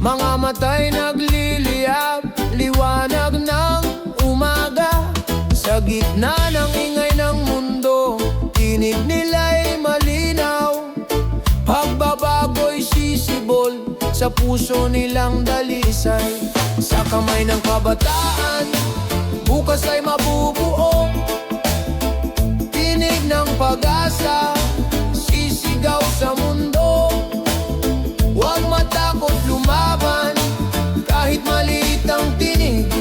Mga matay nagliliyab, liwanag ng umaga. Sa gitna ng ingay ng mundo, tinig nila'y malinaw. Pagbabago'y sisibol sa puso nilang dalisay. Sa kamay ng kabataan, bukas ay mabubuo. Tinig ng pag-asa, sisigaw sa mundo. Huwag matakot lumaban, kahit maliit ang tinig.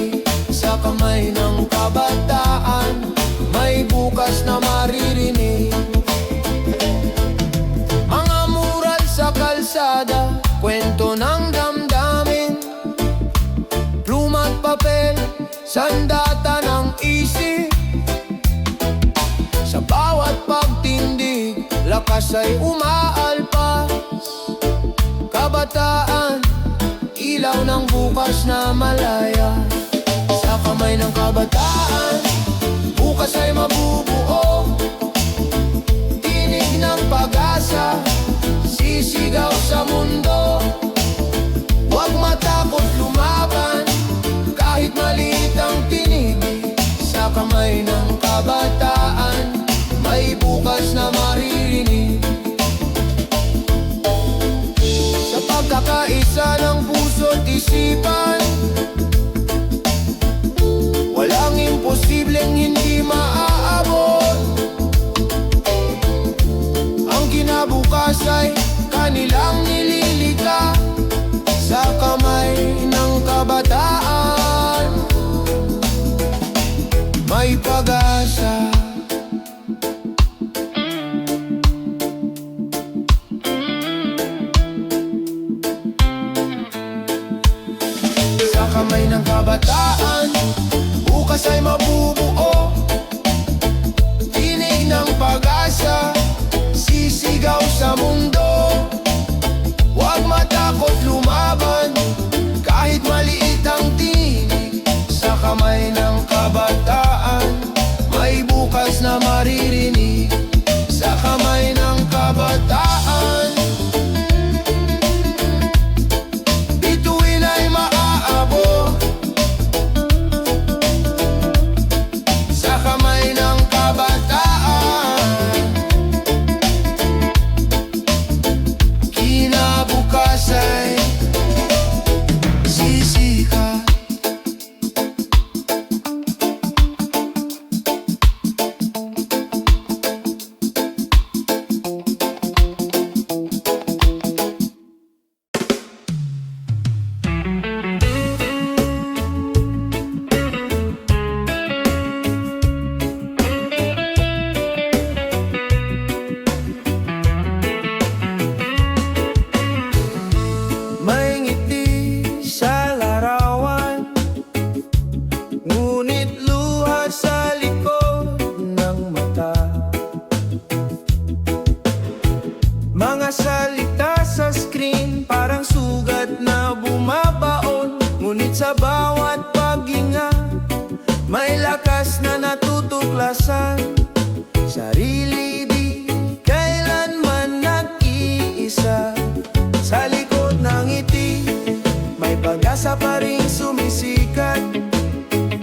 Sa kamay ng kabataan, may bukas na maririnig. Mga mural sa kalsada, kwento ng damdamin. Pluma't papel, sandata ng isip. Sa bawat pagtindig, lakas ay umaalpas. Kabataan, ilaw ng bukas na malaya. Sa kamay ng kabataan, bukas ay mabubuo. Tinig ng pag-asa, sisigaw sa mundo. Huwag matakot lumaban, kahit maliit ang tinig. Sa kamay ng kabataan, may bukas na maririnig. Sa pagkakaisa ng puso't isipan, walang imposibleng hindi maaabot. Ang kinabukas ay kanilang nililikha. Sa kamay ng kabataan, may pag-asa. Sa kamay ng kabataan, bukas ay mabubuo. Tinig ng pag-asa, sisigaw sa mundo. Huwag matakot lumaban, kahit maliit ang tinig. Sa kamay ng kabataan, may bukas na maririnig. Sa kamay ng kabataan, bituin ay maaabot. Sa kamay ng kabataan, kinabukas ay sisikat. May ngiti sa larawan, ngunit luha sa likod ng mata. Mga salita sa screen, parang sugat na bumabaon. Ngunit sa bawat paghinga, may lakas na natutuklasan. Sarili di kailanman nag-iisa. Sa likod ng ngiti, may pag-asa pa rin sumisikat.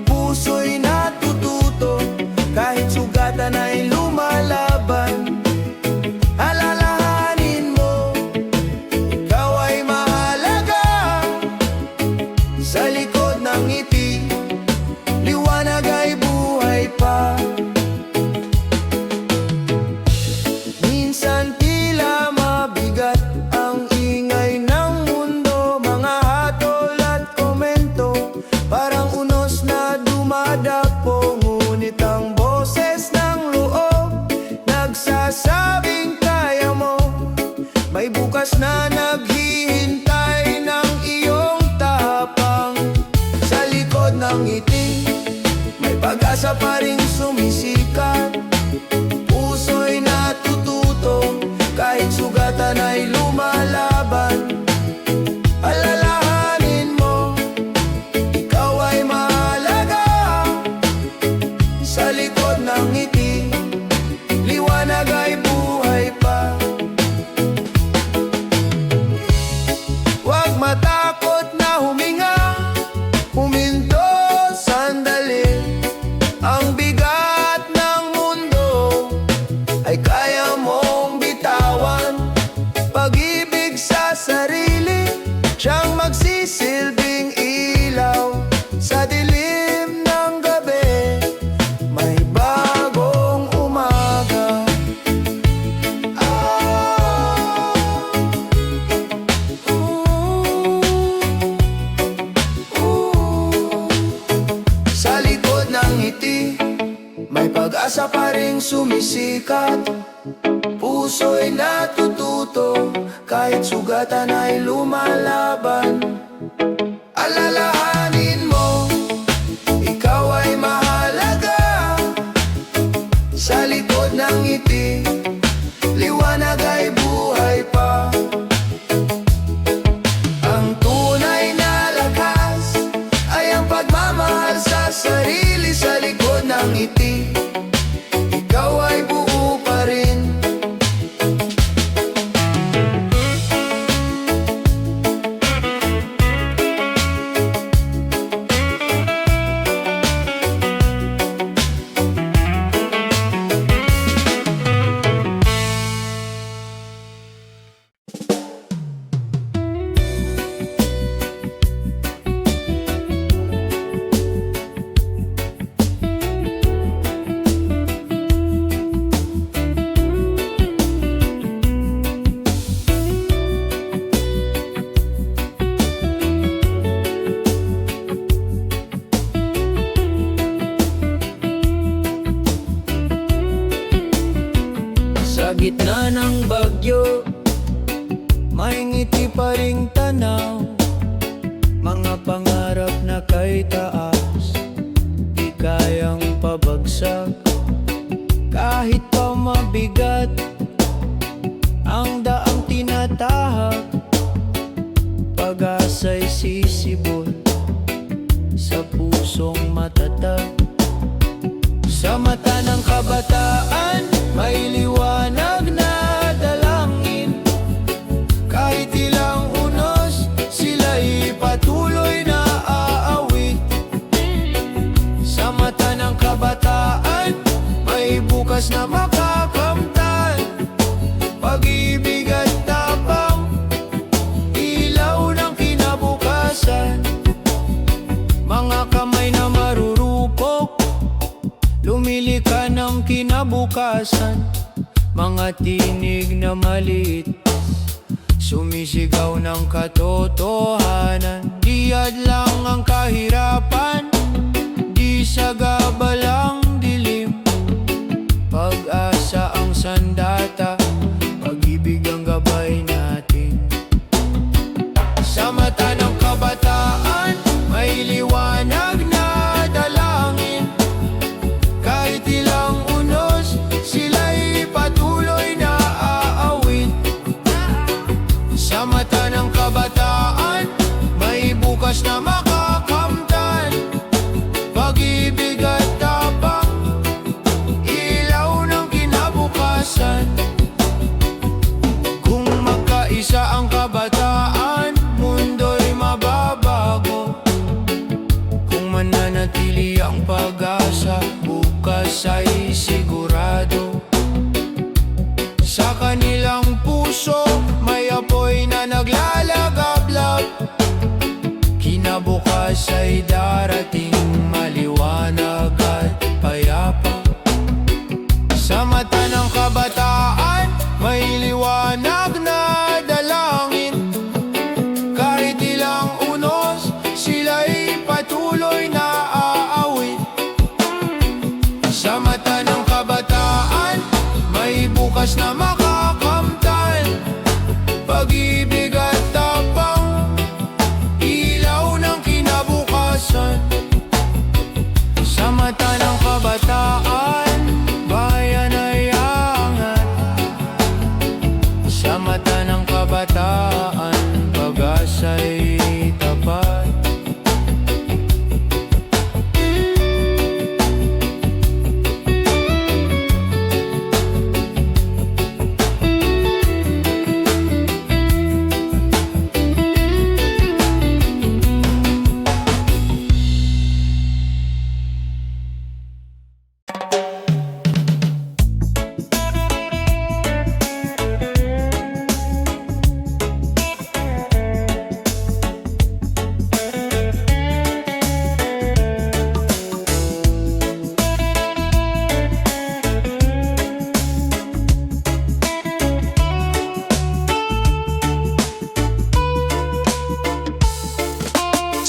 Puso'y natututo, kahit sugatan ay lumalaban. Alalahanin mo, ikaw ay mahalaga. Sa likod ng ngiti, liwanag ay buhay pa. Minsan tila mabigat ang ingay ng mundo, mga hatol at komento, parang unos na dumadapo. Ngunit ang boses ng loob, nagsasabing kaya mo. May bukas na naghihintay ng iyong tapang. Sa likod ng ngiti, may pag-asa pa rin sumisikat. Puso'y natututo, kahit sugatan ay lumalaban. Alalahanin mo, ikaw ay mahalaga. Sa likod ng ngiti, liwanag ay buhay pa. Huwag matakot huminga, huminto sandali. Ang bigat ng mundo ay kaya mong bitawan. Pag-ibig sa sarili, siyang magsisilbing ilaw. Sa dilim ng gabi, may bagong umaga. Sa likod ng ngiti, may pag-asa pa ring sumisikat. Puso'y natututo, kahit sugatan ay lumalaban. Alalahanin mo, ikaw ay mahalaga. Sa likod ng ngiti, liwanag ay buhay pa. Ang tunay na lakas ay ang pagmamahal sa sarili. Sa likod ng ngiti, ikaw ay buo pa rin. Sa gitna ng bagyo, may ngiti pa ring tanaw. Mga pangarap na kay taas, di kayang pabagsak. Kahit pa mabigat ang daang tinatahak, pag-asa'y sisibol sa pusong matatag. Sa mata ng kabataan, may liwanag na dalangin. Kahit ilang unos, sila'y patuloy na aawit. Sa mata ng kabataan, may bukas na makakamtan. Pag-ibig at tapang, ilaw ng kinabukasan. Mga kamay na marurupok, lumilika ng kinabukasan. Mga tinig na maliit, sumisigaw ng katotohanan. Di hadlang ang kahirapan, di sagabalang dilim. Pag-asa ang sandata, pag-ibig ang gabay natin. Sa mata ng kabataan, may liwanag na dalangin. Kahit ilang unos, sila'y patuloy na aawit. Sa mata ng kabataan,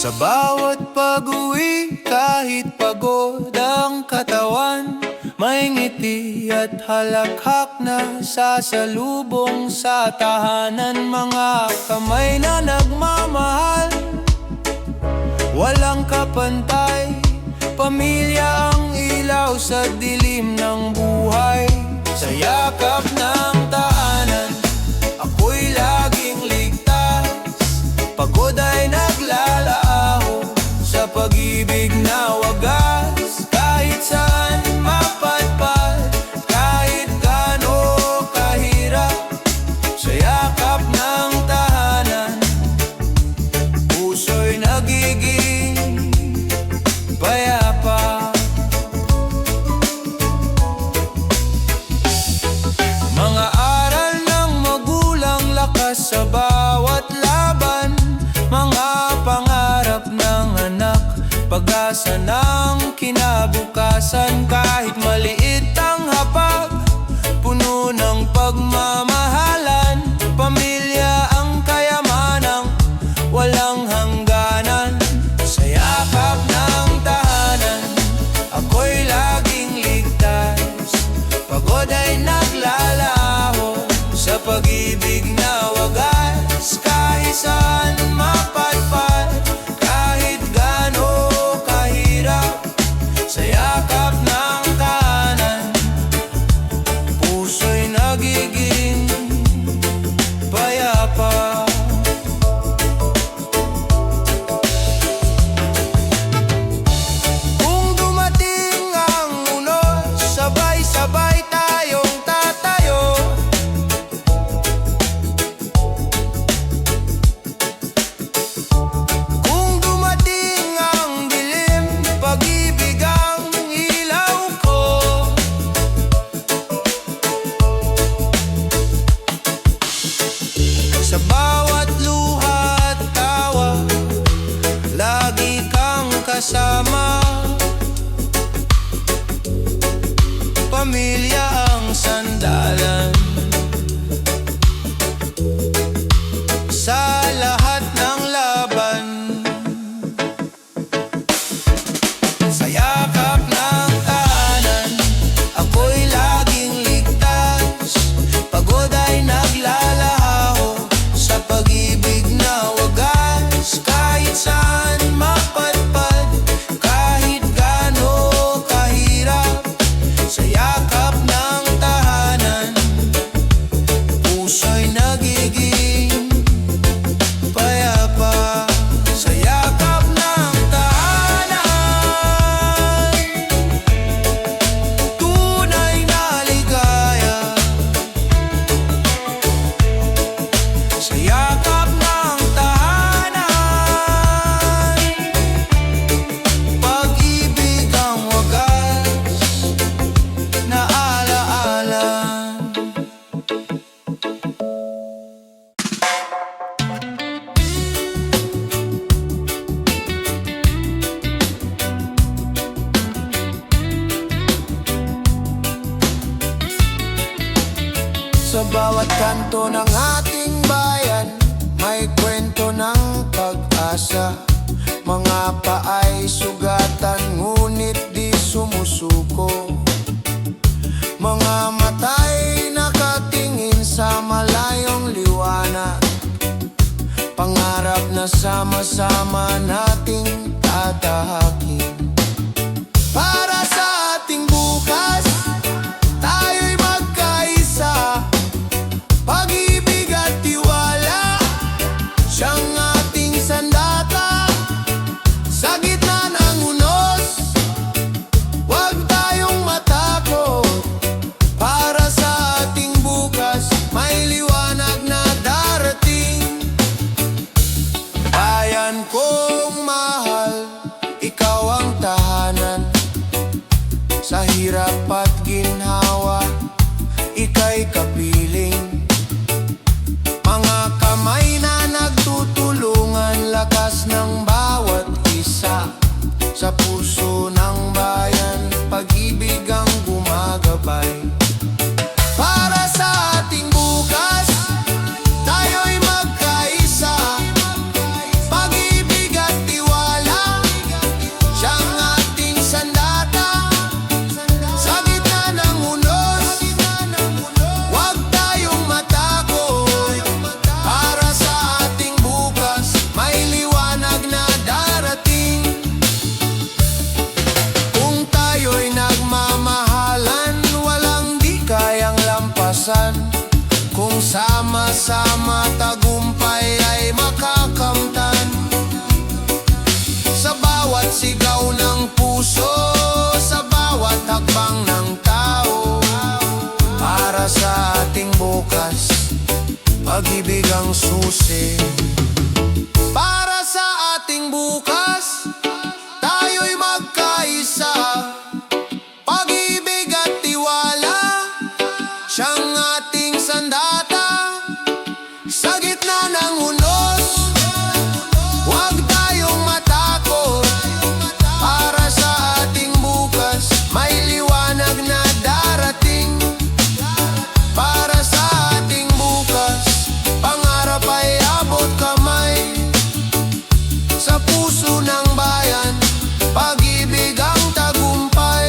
Sa bawat pag-uwi, kahit pagod ang katawan, may ngiti at halakhak na sasalubong sa tahanan. Mga kamay na nagmamahal, walang kapantay, pamilya ang ilaw sa dilim ng buhay. Sa yakap ng tahanan, ako'y laging ligtas, pagod ay naglalaaho sa pag-ibig na wagas. Kahit saan mapadpad, kahit gaano kahirap, sa yakap ng tahanan, puso'y nagiging payapa. Mga aral ng magulang, lakas sa bawat laban, mga pangarap ng anak, pag-asa ng kinabukasan. Kahit maliit ang hapag, puno ng pagmamahalan, pamilya ang kayamanang walang hangganan. Sa yakap ng tahanan, ako'y laging ligtas, pagod ay naglalaho sa pag-ibig na wagas. Kahit saan mapadpad, kahit gaano kahirap, sa yakap ng tahanan, puso'y nagiging payapa. Kung dumating ang unos, sabay-sabay tayong tatayo. Kung dumating ang dilim, pag-ibig ang ilaw ko. Sa bawat luha at tawa, lagi kang kasama, pamilya ang sandalan. Sa lahat ng laban, sa yakap ng tahanan, ako'y laging ligtas, pagod ay naglalaho sa pag-ibig na wagas. Kahit saan mapadpad, kahit gaano kahirap, sa yakap ng tahanan, puso'y nagiging payapa. Sa yakap ng tahanan, tunay na ligaya. Sa yakap ng tahanan, pag-ibig ang wagas na alaala. Sa bawat kanto ng ating bayan, may kwento ng pag-asa. Mga paay sugatan, ngunit di sumusuko. Mga mata'y nakatingin sa malayong liwanag, pangarap na sama-sama nating tatahakin. Para sa ating bukas, tayo'y magkaisa, pag-ibig at tiwala, siyang ating sandata. Sa gitna ng unos, huwag tayong matakot. Para sa ating bukas, may liwanag na darating. Bayan kong mahal, ikaw ang tahanan. Sa hirap at ginhawa, ika'y kapiling. Mga kamay na nagtutulungan, lakas ng bawat isa. Sa puso ng bayan, pag-ibig ang gumagabay. Para sa ating bukas, tayo'y magkaisa, pag-ibig at tiwala. bukas, pag-ibig ang susi. Para sa ating bukas, tayo'y magkaisa. Pag-ibig at tiwala, siyang ating sandata. Sa gitna ng unos, huwag tayong matakot. Para sa ating bukas, may liwanag na darating. Para sa ating bukas, pangarap ay abot kamay. Sa puso ng bayan, pag-ibig ang tagumpay.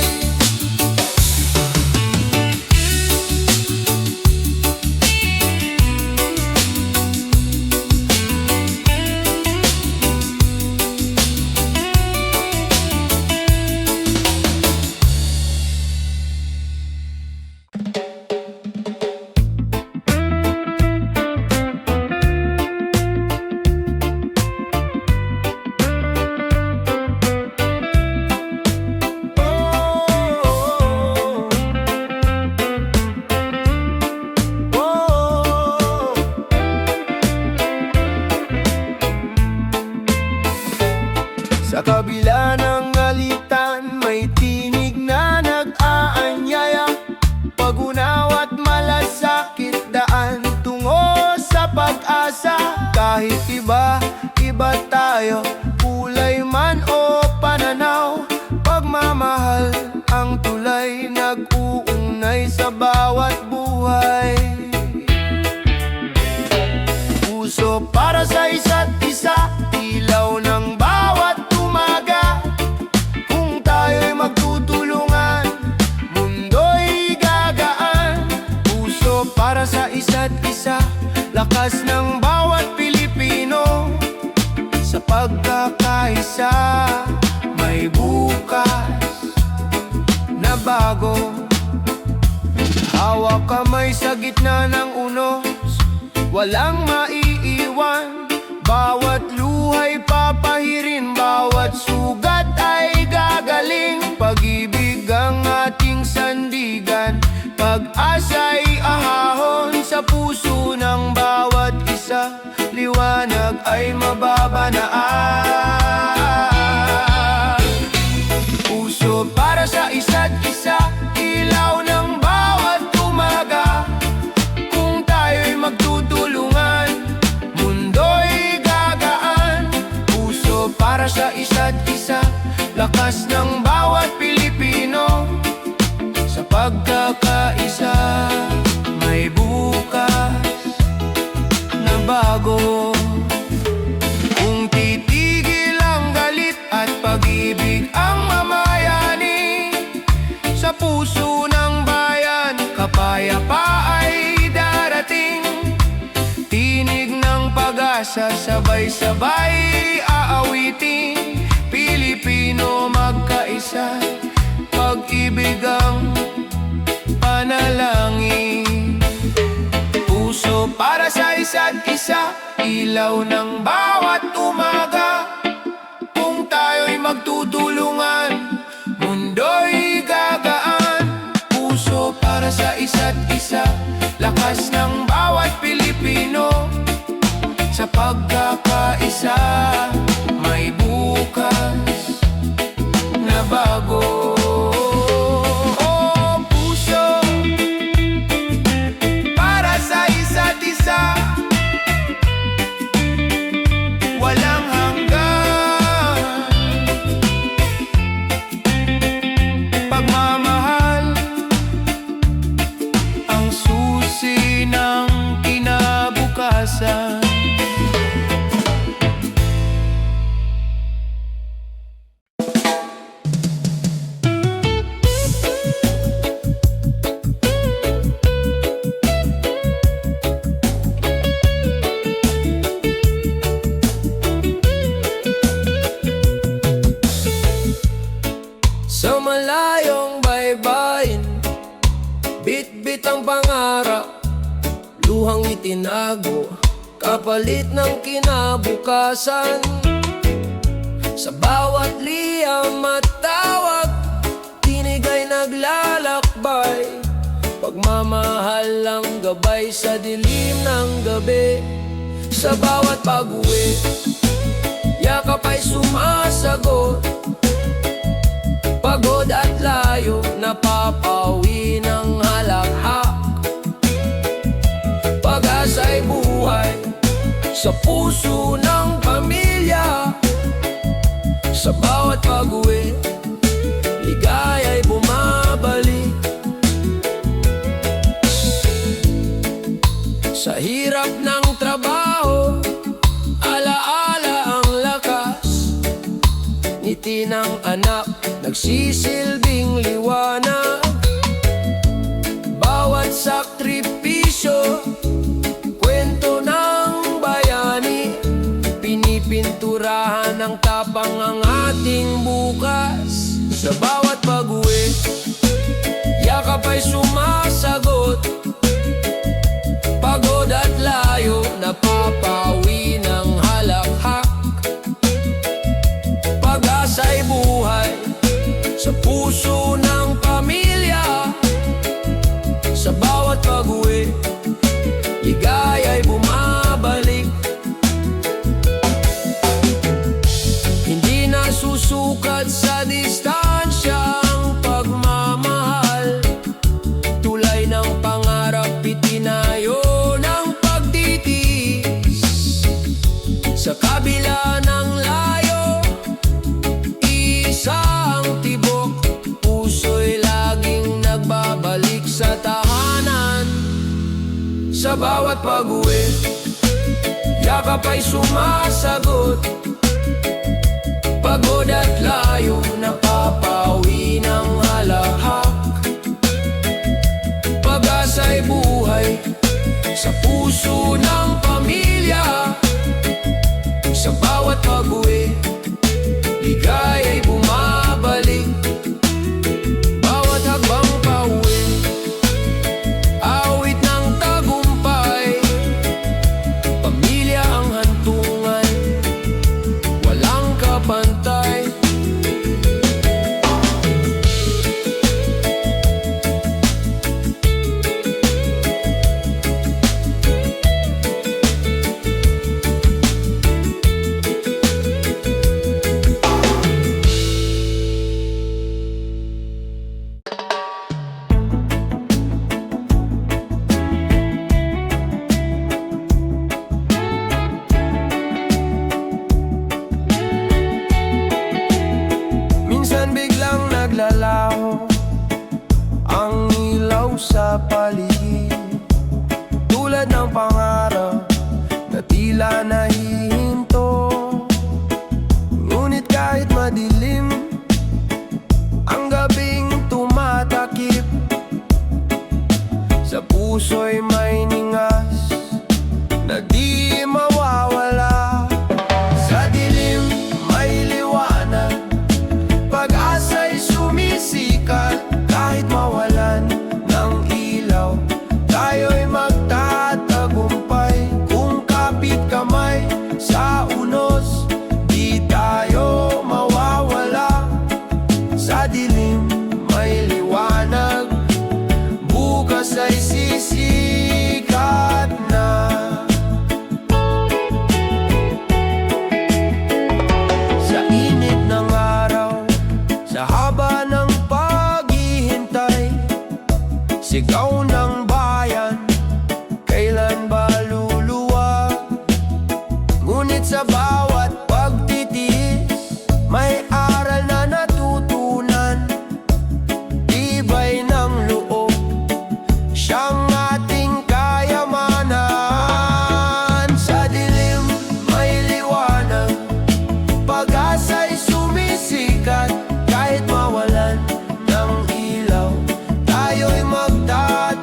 Sa kabila ng alitan, may tinig na nag-aanyaya. Pag-unaw at malasakit, daan tungo sa pag-asa. Kahit iba tayo, kulay man o pananaw, pagmamahal ang tulay, nag-uugnay sa bawat buhay. Puso para sa isa't isa, ilaw ng bawat umaga. Kung tayo'y magtutulungan, mundo'y gagaan. Puso para sa isa't isa, lakas ng bawat Pilipino. Sa pagkakaisa, may bukas na bago. Hawak kamay sa gitna ng unos, walang maiiwan. Bawat luhay papahirin, bawat sugat ay gagaling. Pag-ibig ang ating sandigan, pag-asa'y ahahon. Sa puso ng bawat isa, liwanag ay mababanaan. Puso para sa isa't isa, ilaw ng bawat umaga. Kung tayo'y magtutulungan, mundo'y gagaan. Puso para sa isa't isa, lakas ng bawat Pilipino. Sa pagkakaisa, may bukas na bago. Kung titigil ang galit at pag-ibig ang mamayani, sa puso ng bayan, kapayapa ay darating. Tinig ng pag-asa, sabay-sabay aawitin. Pilipino magkaisa, pag-ibig ang panalangin. Puso para sa isa't isa, ilaw ng bawat umaga. Kung tayo'y magtutulungan, mundo'y gagaan. Puso para sa isa't isa, lakas ng bawat Pilipino. Sa pagkakaisa, may bukas na bago. Oh, puso para sa isa't isa, walang hanggan. Pagmamahal ang susi ng kinabukasan. Sa malayong baybayin, bit-bit ang pangarap, luhang itinago, kapalit ng kinabukasan. Sa bawat liyam at tawag, tinig ay naglalakbay. Pag pagmamahal ang gabay sa dilim ng gabi. Sa bawat pag-uwi, yakap ay sumasagot. Pagod at layo, napapawi ng halakhak. Pag-asa'y buhay sa puso ng pamilya. Sa bawat pag-uwi, ligaya'y bumabalik. Sa hirap ng trabaho, alaala ang lakas. Ngiti ng anak, nagsisilbing liwanag. Bawat sakripisyo, kwento ng bayani. Pinipinturahan ng tapang ang ating bukas. Sa bawat pag-uwi, yakap ay sumasagot. Pagod at layo, napapawi ng halakhak. Pag-asa'y buhay sa puso ng pamilya. Sa bawat pag-uwi, ligaya'y bumabalik. Hindi na susukat sa distansya ang pagmamahal. Tulay ng pangarap, itinayo ng pagtitiis. Sa kabila ng layo, isang tibok. Puso'y laging nagbabalik sa tahanan. Sa bawat pag-uwi, yakap ay sumasagot. Pagod at layo, napapawi ng halakhak. Pag-asa'y buhay sa puso ng pamilya. Sa bawat pag-uwi, ligaya'y bumabalik. Bawat hakbang pauwi, awit ng tagumpay. Pamilya ang hantungan, walang kapantay. Minsan biglang naglalaho ang ilaw sa paligid. Tulad ng pangarap na tila nahihinto. Ngunit kahit madilim, ang gabing tumatakip. Sa puso'y may ningas na di mawawala. Sa dilim may liwanag, pag-asa'y sumisikat. Kahit mawalan ng ilaw, tayo'y magtatagumpay. Kung kapit kamay sa unos, di tayo mawawala. Sa dilim may liwanag, bukas ay sisikat na. Sa init ng araw, sa haba ng paghihintay, sigaw ng bayan, kailan ba luluwag? Ngunit sa bawat pagtitiis, may aral na natutunan. Tibay ng loob, siyang ating kayamanan. Sa dilim may liwanag, pag-asa'y sumisikat. Kahit mawalan ng ilaw, tayo'y magtatagumpay.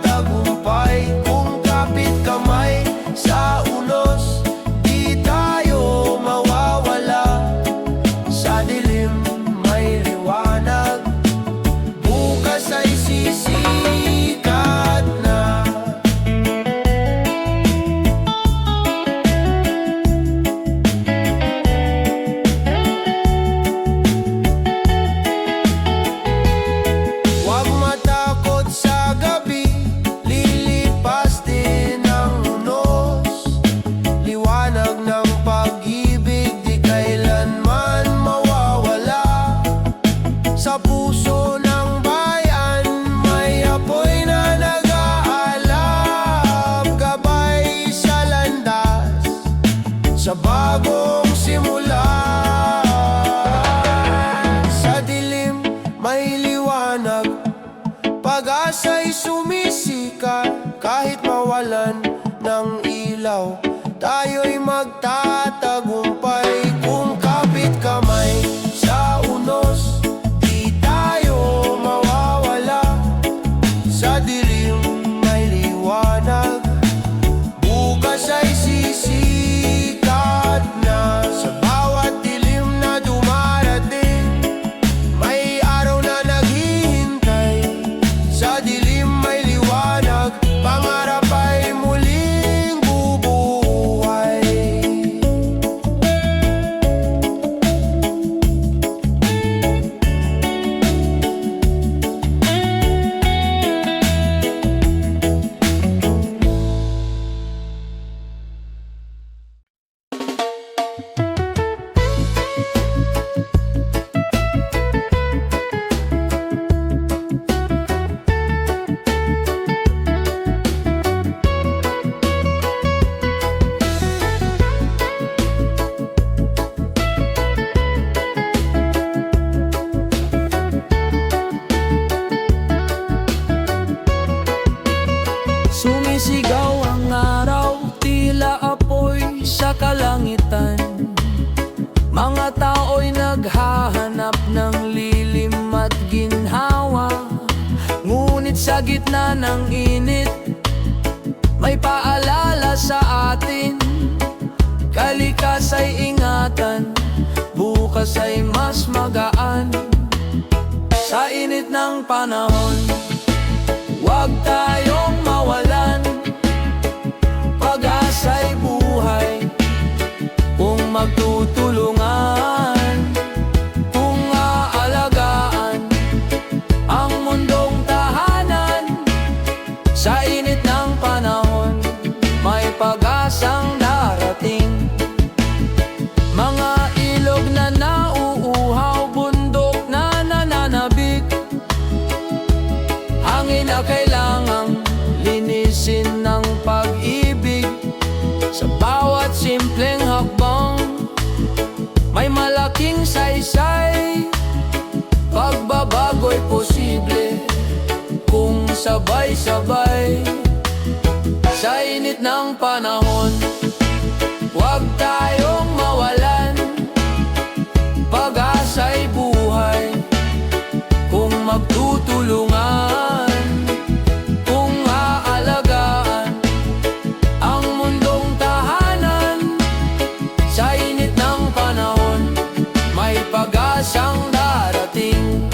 Mga tao'y naghahanap ng lilim at ginhawa, ngunit sa gitna ng init, may paalala sa atin. Kalikas ay ingatan, bukas ay mas magaan. Sa init ng panahon, huwag tayong mawalan. Pag-asa'y buhay kung magtutulungan, kung aalagaan ang mundong tahanan. Sa init ng panahon, may pag-asang darating. Mga ilog na nauuhaw, bundok na nananabik, hangin na kailangang linisin ng pag-ibig. Sa bawat simpleng hakbang, may malaking saysay. Pagbabago'y posible kung sabay-sabay. Sa init ng panahon, huwag tayong mawalan. Pag-asa'y buhay kung magtutulungan, kung aalagaan ang mundong tahanan. Sa init ng panahon, may pag-asang darating.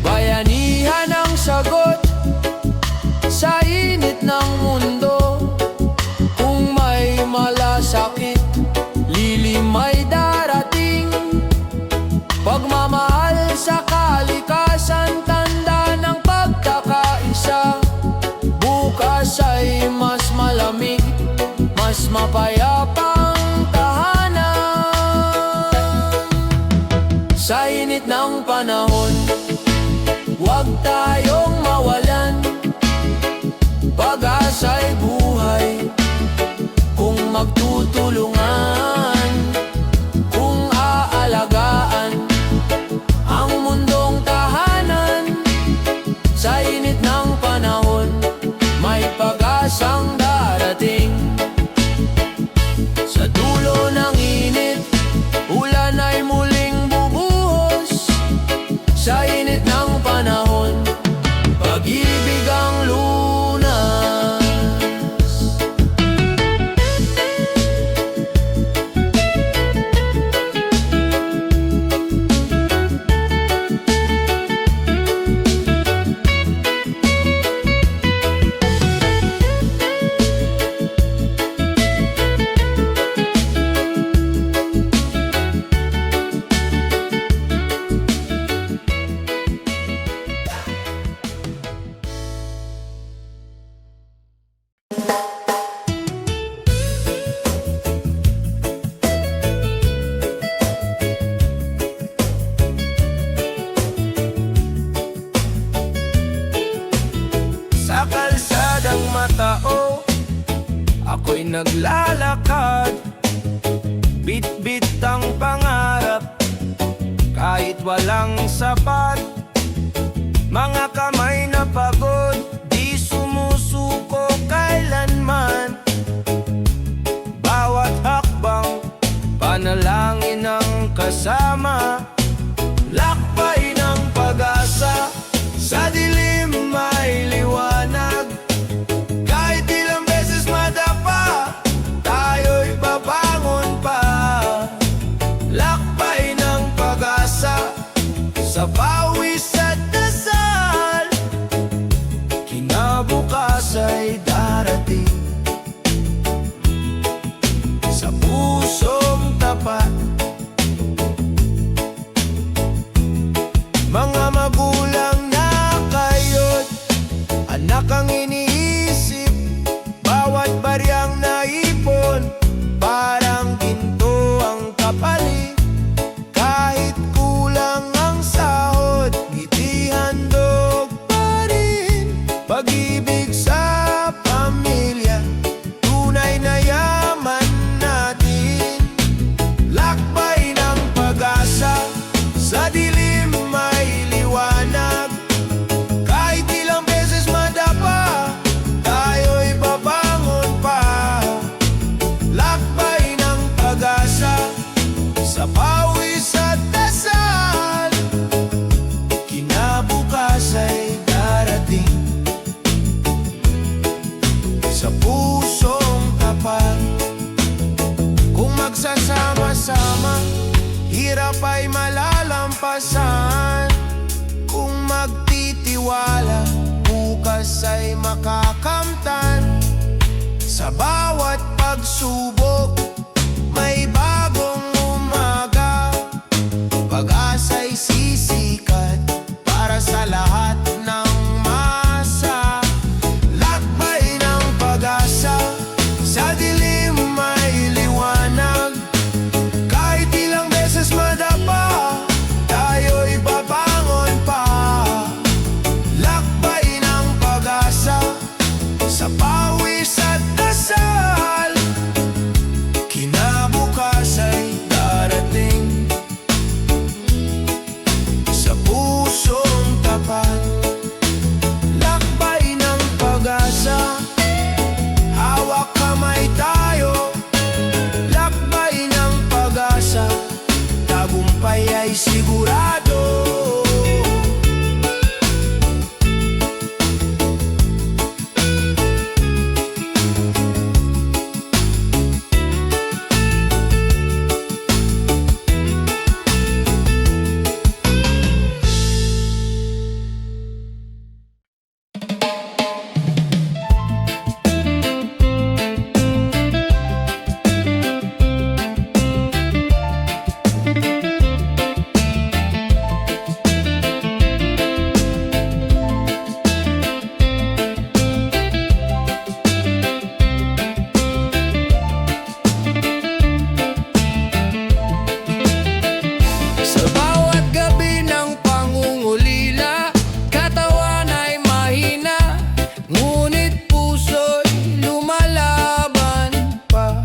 Bayanihan ang sagot sa init ng mundo. Kung may malasakit, lilim ay darating. Pagmamahal sa kalikasan, tanda ng pagkakaisa. Bukas ay mas malamig, mas mapayapang tahanan. Sa init ng panahon, huwag tayong mawalan. Pag-asa'y buhay kung magtutulungan, kung aalagaan ang mundong tahanan. Sa init ng panahon, may pag-asang darating. Sa dulo ng init, ulan ay muling bubuhos. Sa init ng panahon, pag-ibig ang lunas. Sa kalsadang matao, ako'y naglalakad. Bit-bit ang pangarap, kahit walang sapat. Mga kamay na pagod, di sumusuko kailanman. Bawat hakbang, panalangin ang kasama. Lakbay ng pag-asa, sa dilim may liwanag. Kahit ilang beses madapa, tayo'y babangon pa. Lakbay ng pag-asa, sa pawis at dasal. Kinabukas ay darating. Sa pusong tapat, mga magulang na kayo't anak ang iniisip. Bawat baryang naipon, parang ginto ang kapalit. Kahit kulang ang sahod, ngiti handog pa rin. Pag-ibig sa pamilya, tunay na yaman natin. Lakbay ng pag-asa, sa dilim may liwanag. Kahit ilang beses madapa, tayo'y babangon pa. Lakbay ng pag-asa, sa pawis at dasal, kinabukas ay darating sa pusong tapat. Kung magsasama-sama, hirap ay malalampasan. Kung magtitiwala, bukas ay makakamtan. Sa bawat pagsubok, may bagong umaga. Pag-asa'y sisikat para sa lahat ng masa. Lakbay ng pag-asa, sa dilim may liwanag. Kahit ilang beses madapa, tayo'y babangon pa. Lakbay ng pag-asa, sa pawis at dasal, kinabukas ay darating sa pusong tapat. Lakbay ng pag-asa, hawak kamay tayo. Lakbay ng pag-asa, tagumpay ay sigurado. Sa bawat gabi ng pangungulila, katawan ay mahina, ngunit puso'y lumalaban pa.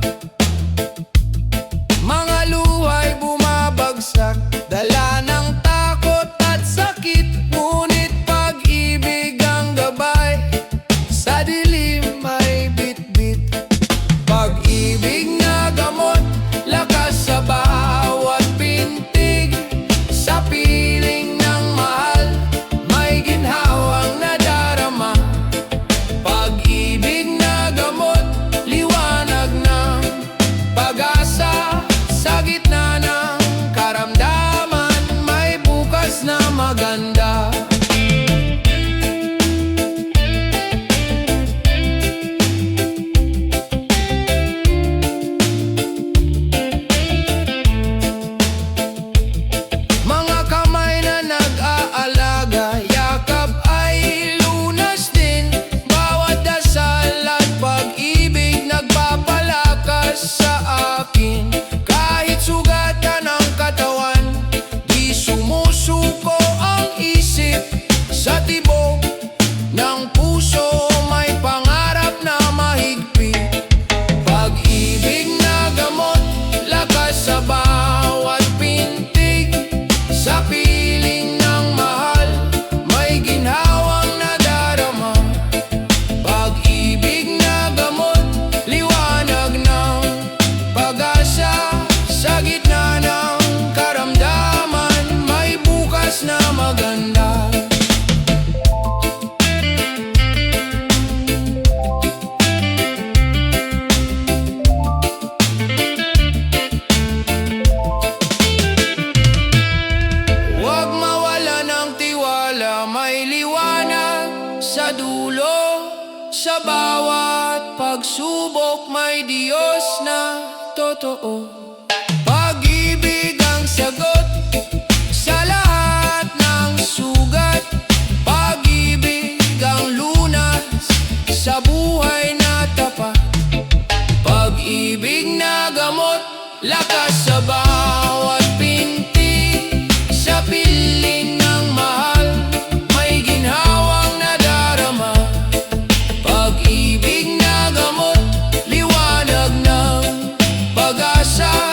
Mga luha'y bumabagsak, dala ng takot at sakit, ngunit pag-ibig ang gabay, sa dilim ay bitbit. Pag-ibig na gamot, lakas sa bawat pintig, sa piling ng mahal, may ginhawang nadarama. Pag-ibig na gamot, liwanag ng pag-asa, sa gitna ng karamdaman, may bukas na maganda. Mga kamay na nag-aalaga, yakap ay lunas din. Bawat dasal at pag-ibig nagpapalakas sa akin. Kahit sugatan ang katawan, di sumusuko ang isip. Sa tibok ng puso, may pangarap na mahigpit. Pag-ibig na gamot, lakas sa bawat pintig, sa piling ng mahal, may ginhawang nadarama. Pag-ibig na gamot, liwanag ng pag-asa, sa gitna ng karamdaman, may bukas na maganda. Huwag mawala ng tiwala, may liwanag sa dulo. Sa bawat pagsubok, may Diyos na totoo. Pag-ibig ang sagot sa lahat ng sugat. Pag-ibig ang lunas sa buhay na tapat. Pag-ibig na gamot, lakas sa bawat pintig, sa piling ng mahal, may ginhawang nadarama. Pag-ibig na gamot, liwanag ng pag-asa,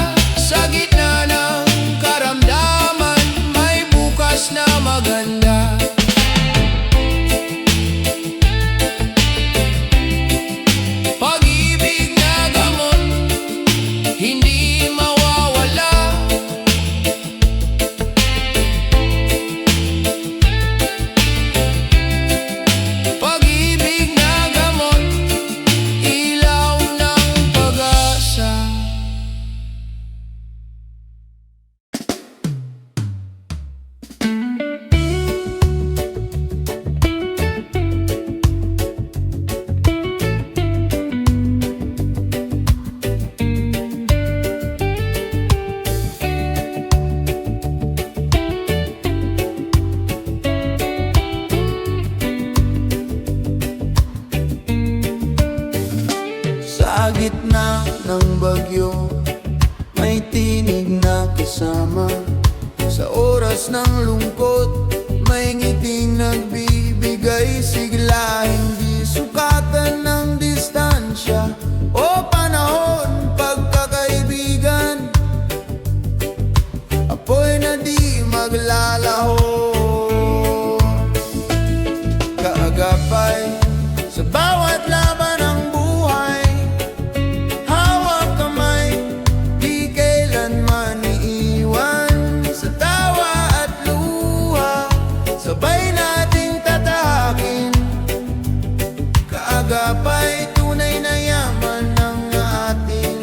tinig na kasama. Sa oras ng lungkot, may ngiting nagbibigay sigla. Hindi sukatan ng distansya o panahon, pagkakaibigan. Apoy na di maglalaho, kaagapay sa bawat laban ng buhay. Hawak kamay, di kailanman iiwan. Sa tawa at luha, sabay nating tatahakin. Kaagapay, tunay na yaman ng atin.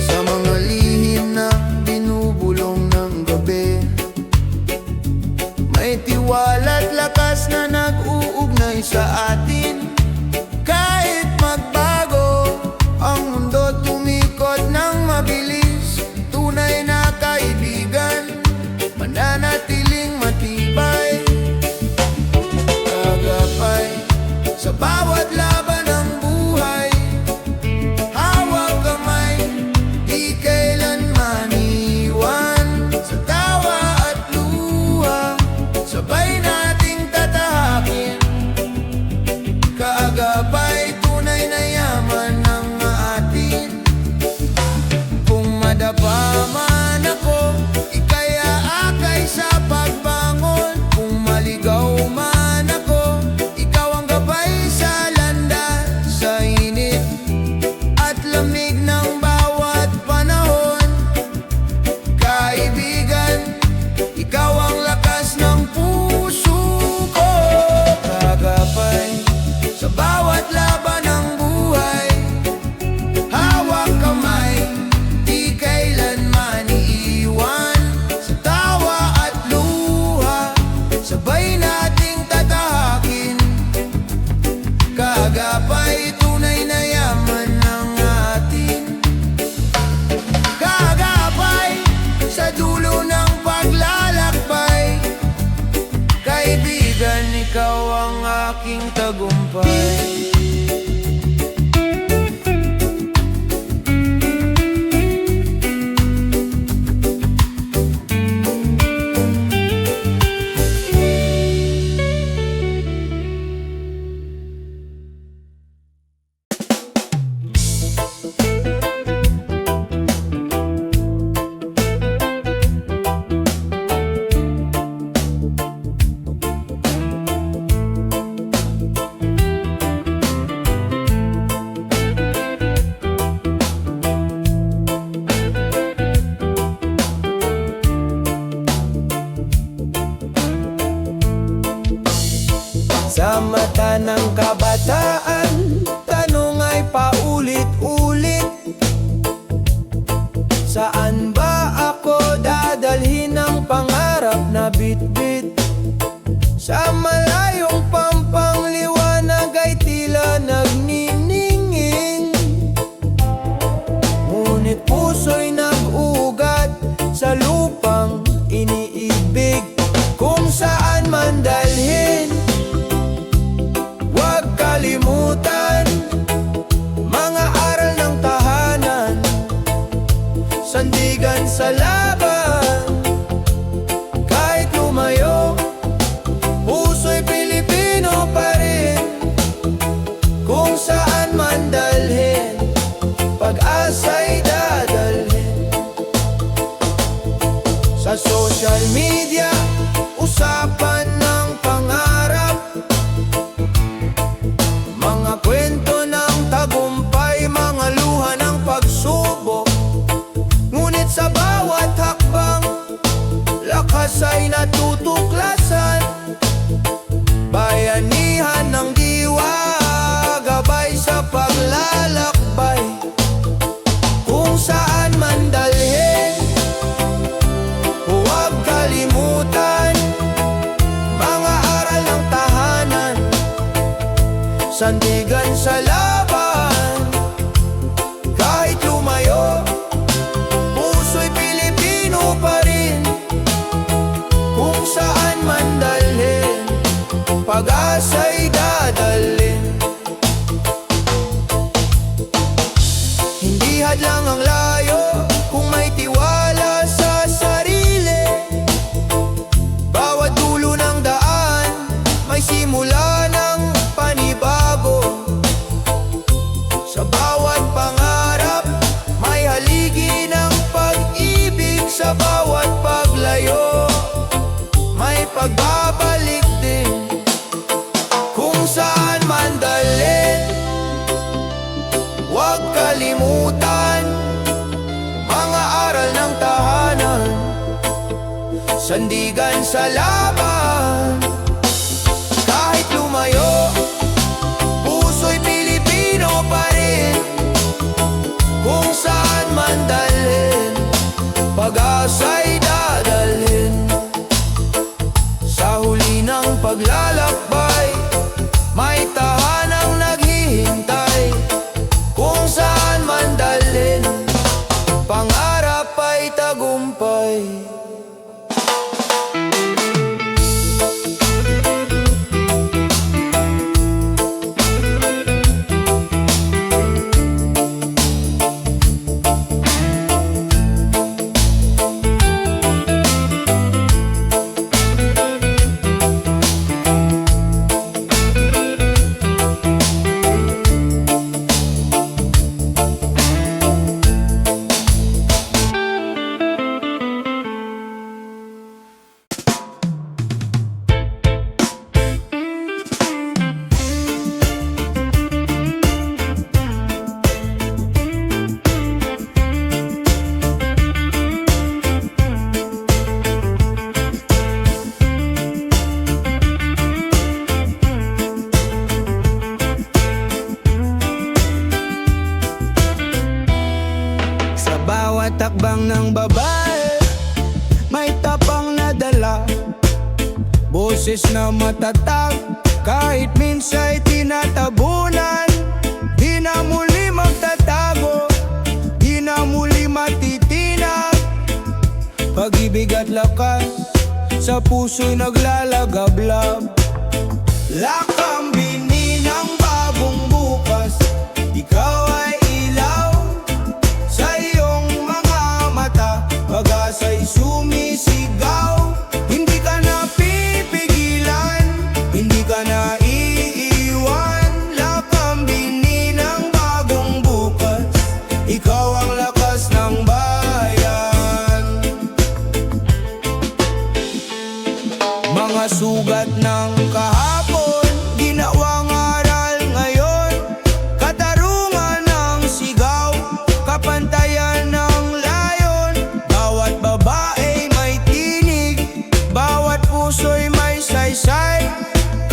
Sa mga lihim na binubulong ng gabi, may tiwala't lakas na nag-uugnay sa atin. Kahit magbago ang mundo, tumikot ng mabilis. Tunay na kaibigan, mananatiling matibay. Kagapay sa bawat laban ng buhay. Hawak kamay, di kailanman iwan. Sa tawa at luha, sabay nating tatahakin. Kaagapay, tunay na yaman ng atin. Kung madapa man ako, ika'y aakay sa pagbangon. Kung maligaw man ako, ikaw ang gabay sa landas. Sa init at lamig ng bawat panahon, kaibigan, ikaw ang lakas ng puso ko. Kagapay sa bawat laban ng buhay. Hawak kamay, di kailanman iiwan. Sa tawa at luha, sabay nating tatahakin. Kagapay, tunay na yaman ng atin. Kagapay sa dulo ng paglalakbay. Kaibigan, ikaw ang aking tagumpay. Sa mata ng kabataan, tanong ay paulit-ulit. Saan ba ako dadalhin ang pangarap na bitbit? Sa malayong pampangliwanag ay tila nagniningin. Ngunit puso'y nag-ugat sa lupang iniibig. Kung saan man dalhin, huwag kalimutan mga aral ng tahanan. Sandigan sa laban, kahit lumayo, puso'y Pilipino pa rin. Kung saan man dalhin, pag-asa'y dadalhin. Sa social media, usapan ng pangarap, mga kwento ng tagumpay, mga luha ng pagsubok. Ngunit sa bawat hakbang, lakas ay natutuklasan. Bayanihan ng diwa, gabay sa paglalakbay. Kung saan man dalhin, huwag kalimutan mga aral ng tahanan. Sandigan sa laban, kahit lumayo, puso'y Pilipino pa rin. Kung saan man dalhin, pag-asa'y dadalhin. hadlang ang layo kung may tiwala sa sarili. Bawat dulo ng daan may simula ng panibago. Sa bawat pangarap may haligi ng pag-ibig. Sa bawat paglayo may pagbabalik din. Kung saan man dalhin, huwag kalimutan mga aral ng tahanan. Sandigan sa laban, kahit lumayo, puso'y Pilipino pa rin. Kung saan man dalhin, pag-asa'y dadalhin. Sa huli ng paglalakbay, may tahanang naghihintay. Kung saan man dalhin, pangarap ay tagumpay. Bawat takbang ng babae may tapang na dala, boses na matatag kahit minsa'y tinatabunan. Di na muli magtatago, di na muli matitinag. Pag-ibig at lakas sa puso'y naglalagablab. Lakambini ng bagong bukas, ikaw ay ilaw sa iyong mga mata. Pag-asa'y sumisigaw, hindi ka na pipigilan, hindi ka na iiwan. Lakambini ng bagong bukas, ikaw ang lakas ng bayan. Mga sugat ng kahapon, ginawang aral ngayon. Katarungan ng sigaw, kapantayan ng layon. Bawat babae may tinig, bawat puso'y may saysay.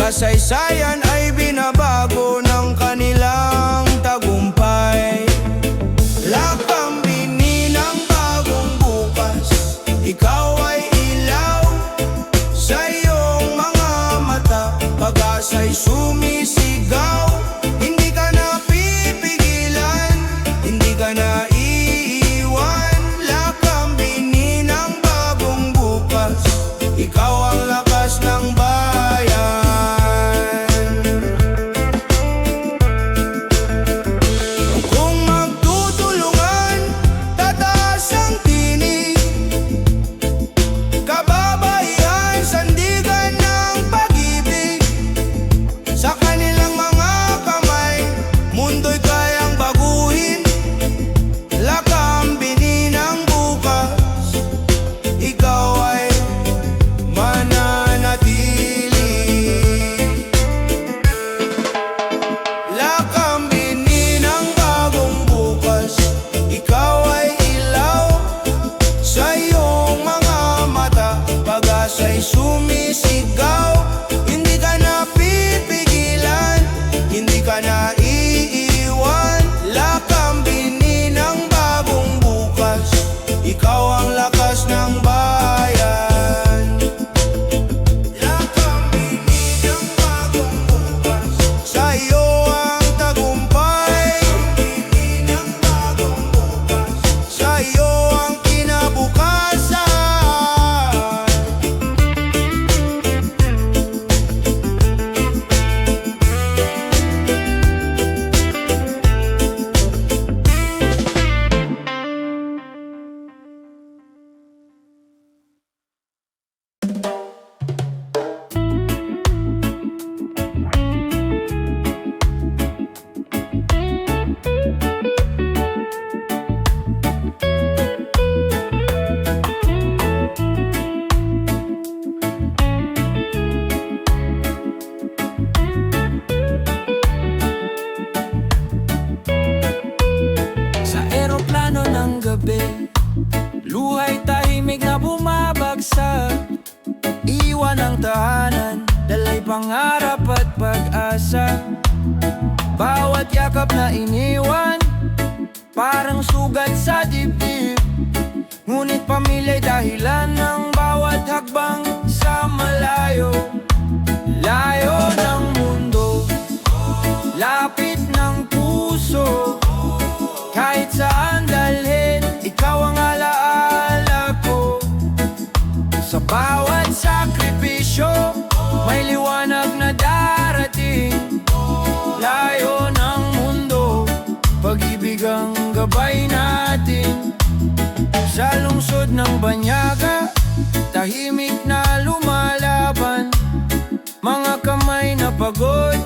Kasaysayan ay binabago ng kanilang tagumpay. Lakambini ng bagong bukas, ikaw ay ilaw sa iyong mga mata. Pag-asa'y sumisigaw, hindi ka na pipigilan, hindi ka na iiwan. Lakambini ng bagong bukas, ikaw ang lakas ng bayan. Kung magtutulungan, tataas ang tinig. Kababaihan, sandigan ng pag-ibig. Sa kanilang mga kamay, mundo'y kayang baguhin. gabi, luhay tahimik na bumabagsak. Iwan ang tahanan, dalay pangarap at pag-asa. Bawat yakap na iniwan, parang sugat sa dibdib. Ngunit pamilya'y dahilan ng bawat hakbang sa malayo. Layo ng mundo, lapit ng puso. Kahit saan dalhin, ikaw ang alaala ko. Sa bawat sakripisyo, may liwanag na darating. Layo ng mundo, pag-ibig ang gabay natin. Sa lungsod ng Banyaga, tahimik na lumalaban. Mga kamay na pagod,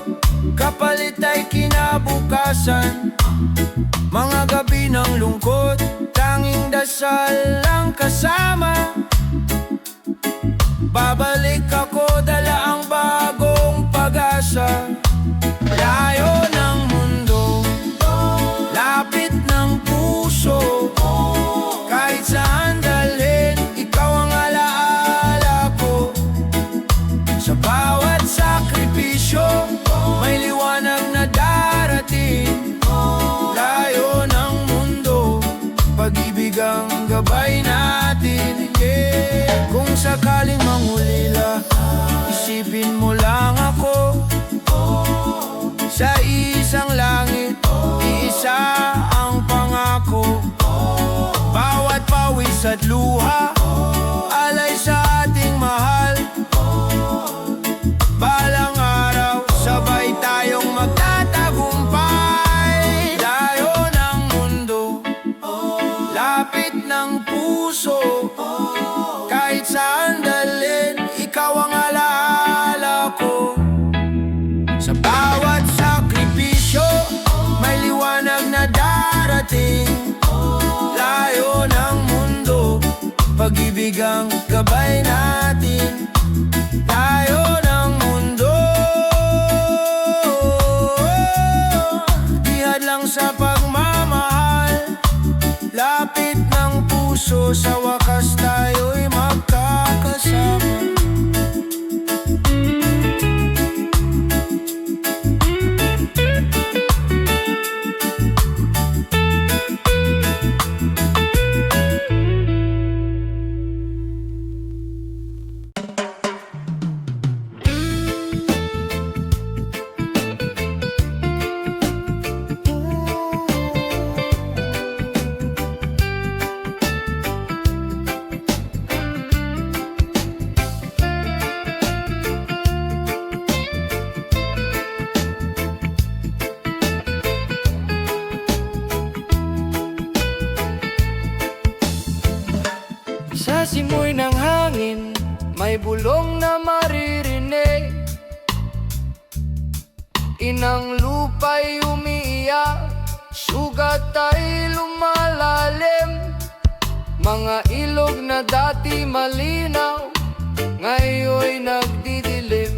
kapalit ay kinabukasan. Mga gabi ng lungkot, tanging dasal lang kasama. Babalik ako, dala ang bagong pag-asa. Layo ng mundo, lapit ng puso. Kahit saan dalhin, ikaw ang alaala ko. Sa bawat sakripisyo, may liwanag na darating. Layo ng mundo, pag-ibig ang gabay natin. Kung sakaling mangulila, isipin mo lang ako. Sa isang langit, iisa ang pangako. Bawat pawis at luha, alay sa ating mahal. Balang araw, sabay tayong magtatagumpay. Layo ng mundo, lapit ng puso. Kahit saan dalhin, ikaw ang alaala ko. Sa bawat sakripisyo, may liwanag na darating. Layo ng mundo, pag-ibig ang gabay natin. Layo ng mundo, dihad lang sa pagmamahal. Lapit ng puso, sa wakas tayo'y magkakasama. Sa simoy ng hangin, may bulong na maririnig. Inang lupa'y umiiyak, sugat ay lumalalim. Mga ilog na dati malinaw, ngayon'y nagdidilim.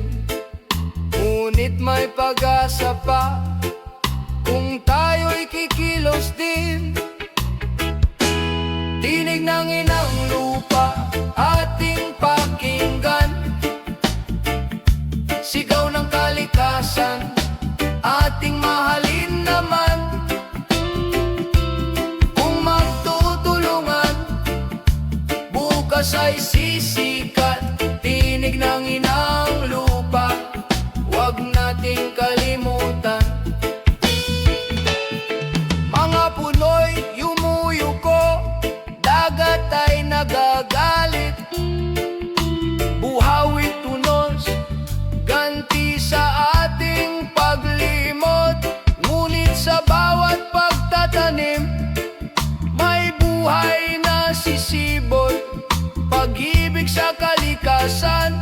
Ngunit may pag-asa pa, kung tayo'y kikilos din. Tinig ng inang lupa, ating pakinggan. Sigaw ng kalikasan, ating mahalin naman. Kung magtutulungan, bukas ay sisikat. Tinig ng inang lupa, huwag nating kalimutan. Mga puno'y yumuyuko, dagat ay nagagalit. Buhawit tunos, ganti sa ating paglimot. Ngunit sa bawat pagtatanim, may buhay na sisibol. Pag-ibig sa kalikasan,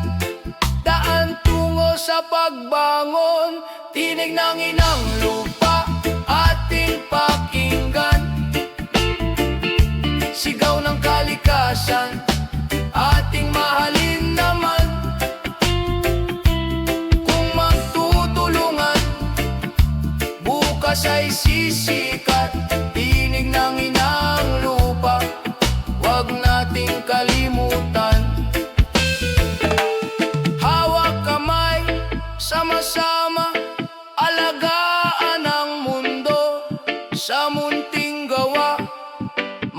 daan tungo sa pagbangon. Tinig ng inang lupa, ating pakinggan. Sigaw ng kalikasan, ating mahalin naman. Kung magtutulungan, bukas ay sisikat. Tinig ng inang lupa,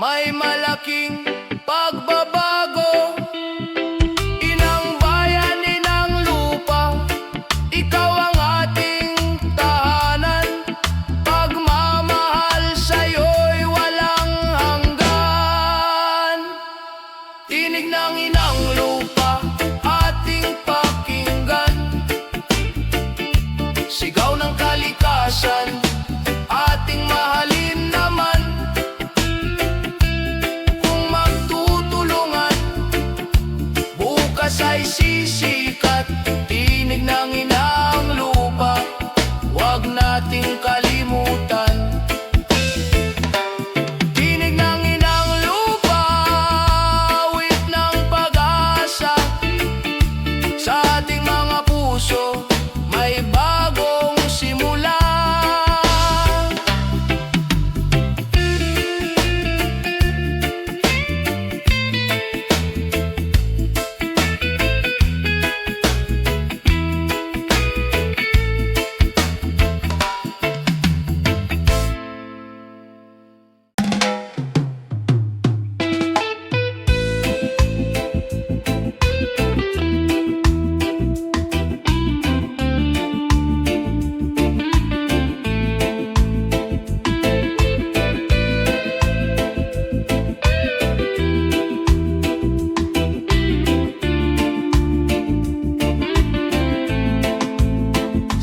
may malaking pagbabago. Inang bayan, inang lupa, ikaw ang ating tahanan. Pagmamahal sa'yo'y walang hanggan. Tinig ng inang lupa, ating pakinggan. Sigaw ng kalikasan, ating mahalin naman. Kung magtutulungan, bukas ay sisikat. Tinig ng inang lupa, huwag nating kalimutan. Tinig ng inang lupa, awit ng pag-asa. Sa ating mga puso, may bagong simula.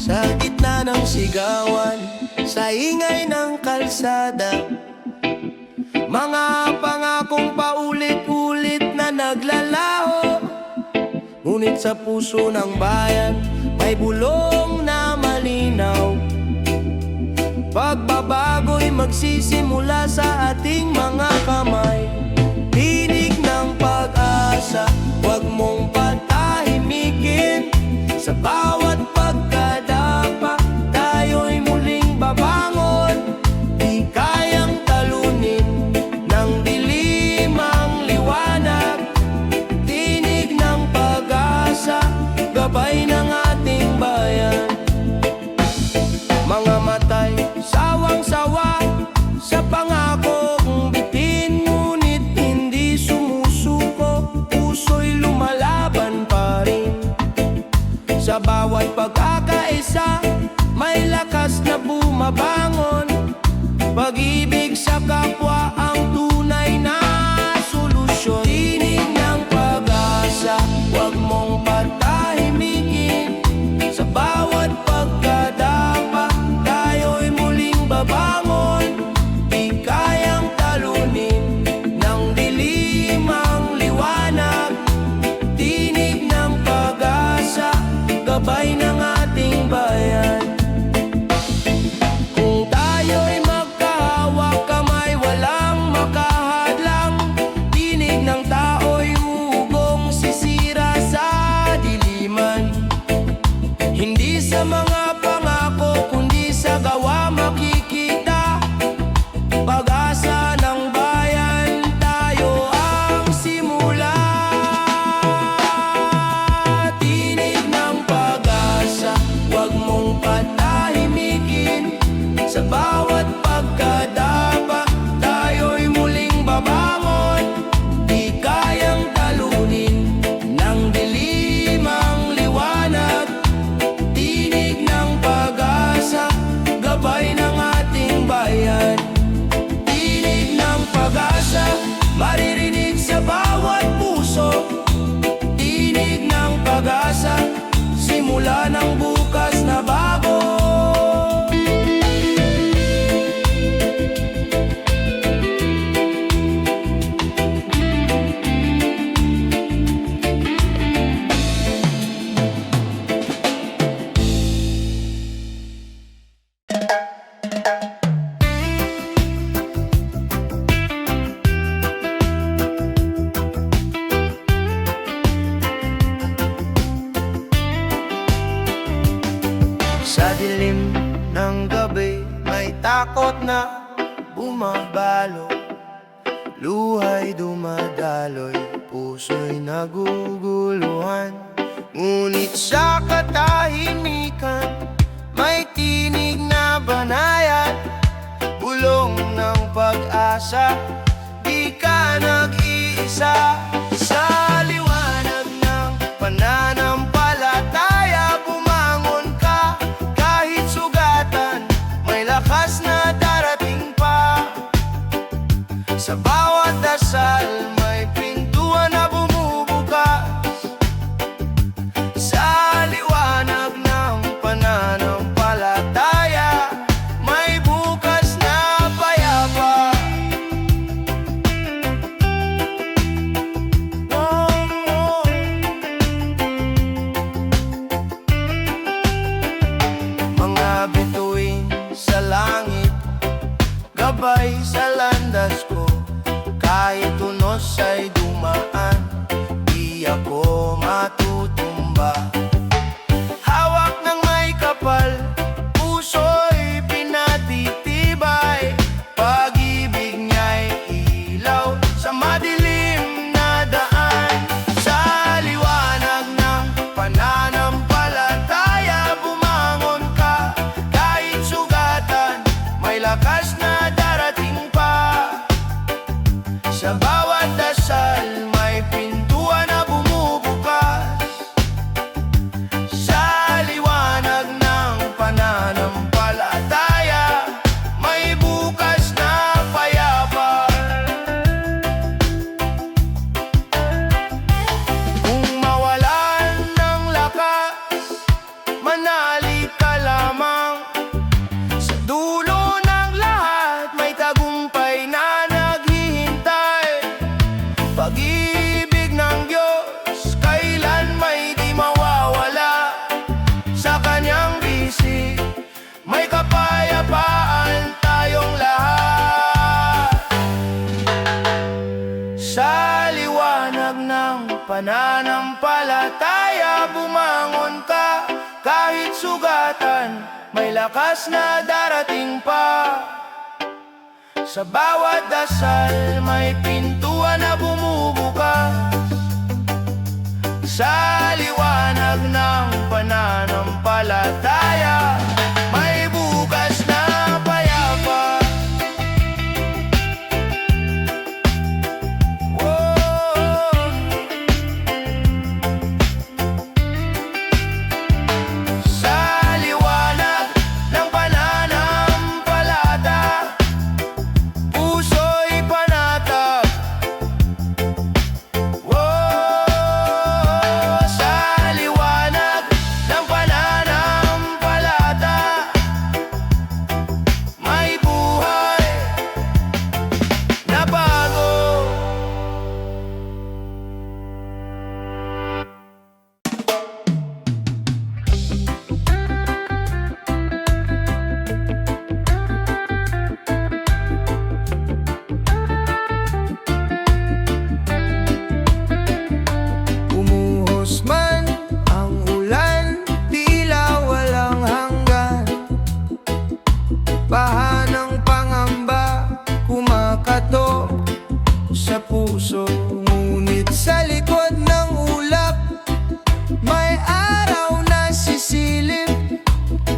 Sa gitna ng sigawan, sa ingay ng kalsada, mga pangakong paulit-ulit na naglalaho. Ngunit sa puso ng bayan, may bulong na malinaw. Pagbabago'y magsisimula sa ating mga kamay. Tinig ng pag-asa, huwag mong patahimikin. Sa bawat pagkadapa, tayo'y muling babangon. Di kayang talunin ng dilim ang liwanag. Tinig ng pag-asa, gabay ng ating bayan. Mga matay, sawang-sawa sa pangakong bitin. Ngunit hindi sumusuko, puso'y lumalaban pa rin. Sa bawat pagkakaisa, may lakas na bumabangon. Pag-ibig sa kapwa ang tunay na solusyon. Tinig ng pag-asa, huwag mong patahimikin. Sa bawat pagkadapa, tayo'y muling babangon. Di kayang talunin ng dilim ang liwanag. Tinig ng pag-asa, gabay ng ating bayan. Kung tayo'y magkahawak kamay, walang makahadlang. Tinig ng tao'y ugong sisira sa diliman. Hindi sa mga pangako, kundi sa gawa makikita. Pag-asa ng bayan, tayo ang simula. Tinig ng pag-asa, huwag mong patahimikin. Sa bawat pagkadapa, tayo'y muling babangon. Di kayang talunin ng dilim ang liwanag. Tinig ng pag-asa, gabay ng ating bayan. Tinig ng pag-asa, maririnig sa bawat puso. Tinig ng pag-asa, simula ng bukas na bago. Sa dilim ng gabi, may takot na bumabalo. Luhay dumadaloy, puso'y naguguluhan. Ngunit sa katahimikan, may tinig na banayad. Bulong ng pag-asa, di ka nag-iisa. Sa liwanag ng pananampalataya, bumangon ka kahit sugatan, may lakas na darating pa. Sa bawat dasal may pintuan na bumubukas. Sa liwanag ng pananampalataya, may bukas na payapa. Mga bituin sa langit, gabay sa landas ko. Kahit unos ay dumaan, di ako matutumba. Hawak ng may kapal, puso'y pinatitibay. Pag-ibig niya'y ilaw sa madilim na daan. Sa liwanag ng pananampalataya, bumangon ka kahit sugatan, may lakas na darating pa. Sa bawat dasal may pintuan na bumubukas. Sa liwanag ng pananampalataya, may bukas na payapa. Kung mawalan ng lakas, manalig ka lamang. Sa dulo ng lahat may tagumpay na pag-ibig ng Diyos, kailan may di mawawala. Sa kanyang bisig, may kapayapaan tayong lahat. Sa liwanag ng pananampalataya, bumangon ka kahit sugatan, may lakas na darating pa. Sa bawat dasal may pintuan na bumubukas. Sa liwanag ng pananampalataya, may bukas na payapa. Whoa. Sa liwanag ng pananampalataya, puso'y panatag. Sa liwanag ng pananampalataya, may buhay na bago. Umuhos man ang ulan, tila walang hanggan. Baha ng pangamba, kumakatok sa puso. Ngunit sa likod ng ulap, may araw na sisilip.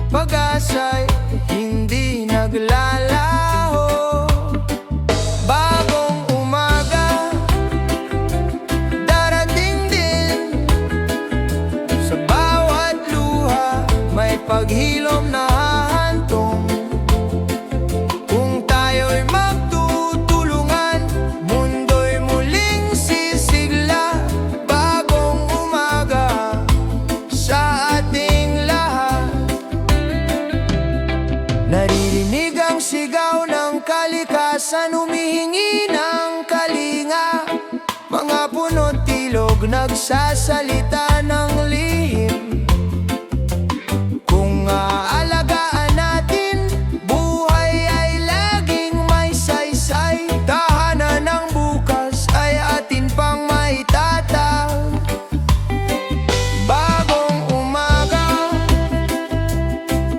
Pag-asa'y hindi naglalaho. Bagong umaga, darating din. Sa bawat luha, may paghilom na hahantong. Kung tayo'y magtutulungan, mundo'y muling sisigla. Bagong umaga sa ating lahat. Naririnig ang sigaw ng kalikasan, humihingi ng kalinga. Mga puno't ilog nagsasalita ng lihim. Kung aalagaan natin, buhay ay laging may saysay. Tahanan ng bukas ay atin pang maitatag. Bagong umaga,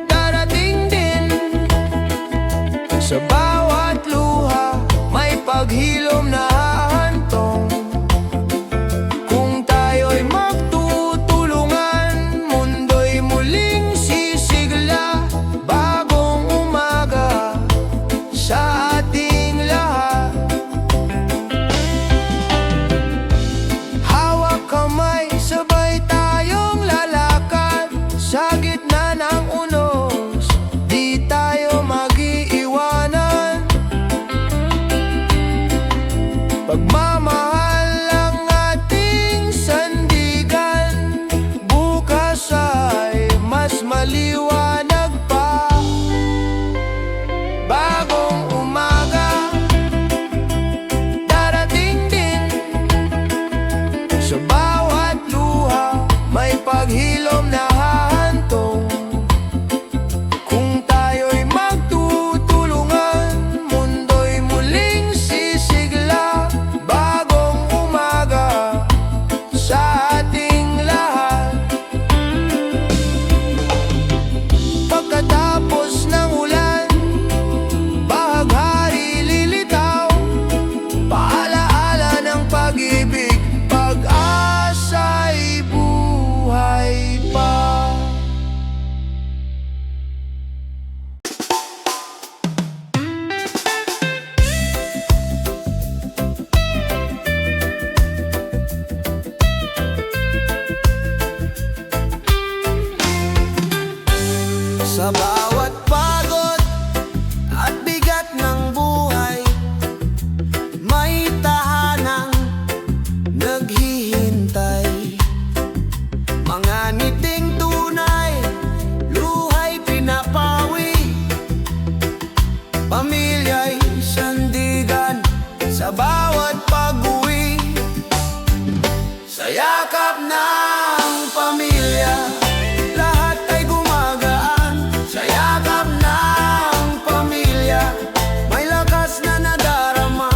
darating din. Sa bawat luha, may paghilom na hahantong. Kung tayo'y magtutulungan, Pagmamahal ang ating sandigan, bukas ay mas maliwanag pa. Bagong umaga, darating din. Sa bawat luha, may paghilom na hahantong. Kung tayo'y magtutulungan, mundo'y muling sisigla. Bagong umaga sa ating lahat. Pagkatapos ng ulan, bahaghari lilitaw. Paalaala ng pag-ibig, pag-asa'y buhay pa. Sa bawat pagod at bigat ng buhay, may tahanang naghihintay. Mga ngiting tunay, luha'y pinapawi. Pamilya'y sandigan sa bawat pag-uwi. Sa yakap ng pamilya, lahat ay gumagaan. Sa yakap ng pamilya, may lakas na nadarama.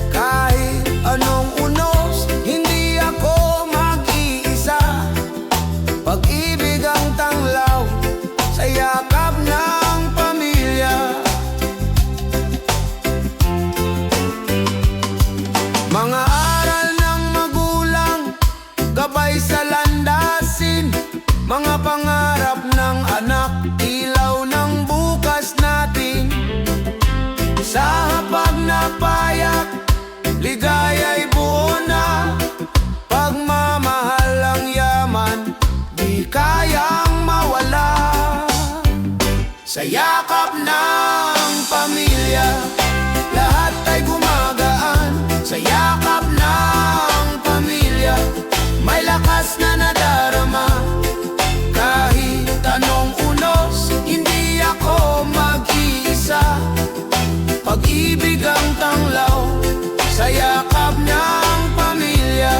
Kahit anong unos, hindi ako mag-iisa. Pag-ibig ang tanglaw sa yakap ng pamilya. Mga aral ng magulang, gabay sa landasin. Mga pangarap ng anak, ilaw ng bukas natin. Sa hapag na payak, ligaya'y buo na. Pagmamahal ang yaman, di kayang mawala. Sa yakap ng pamilya, lahat ay gumagaan. Sa yakap ng pamilya, may lakas na nadarama. Kahit anong unos, hindi ako mag-iisa. Pag-ibig ang tanglaw sa yakap ng pamilya.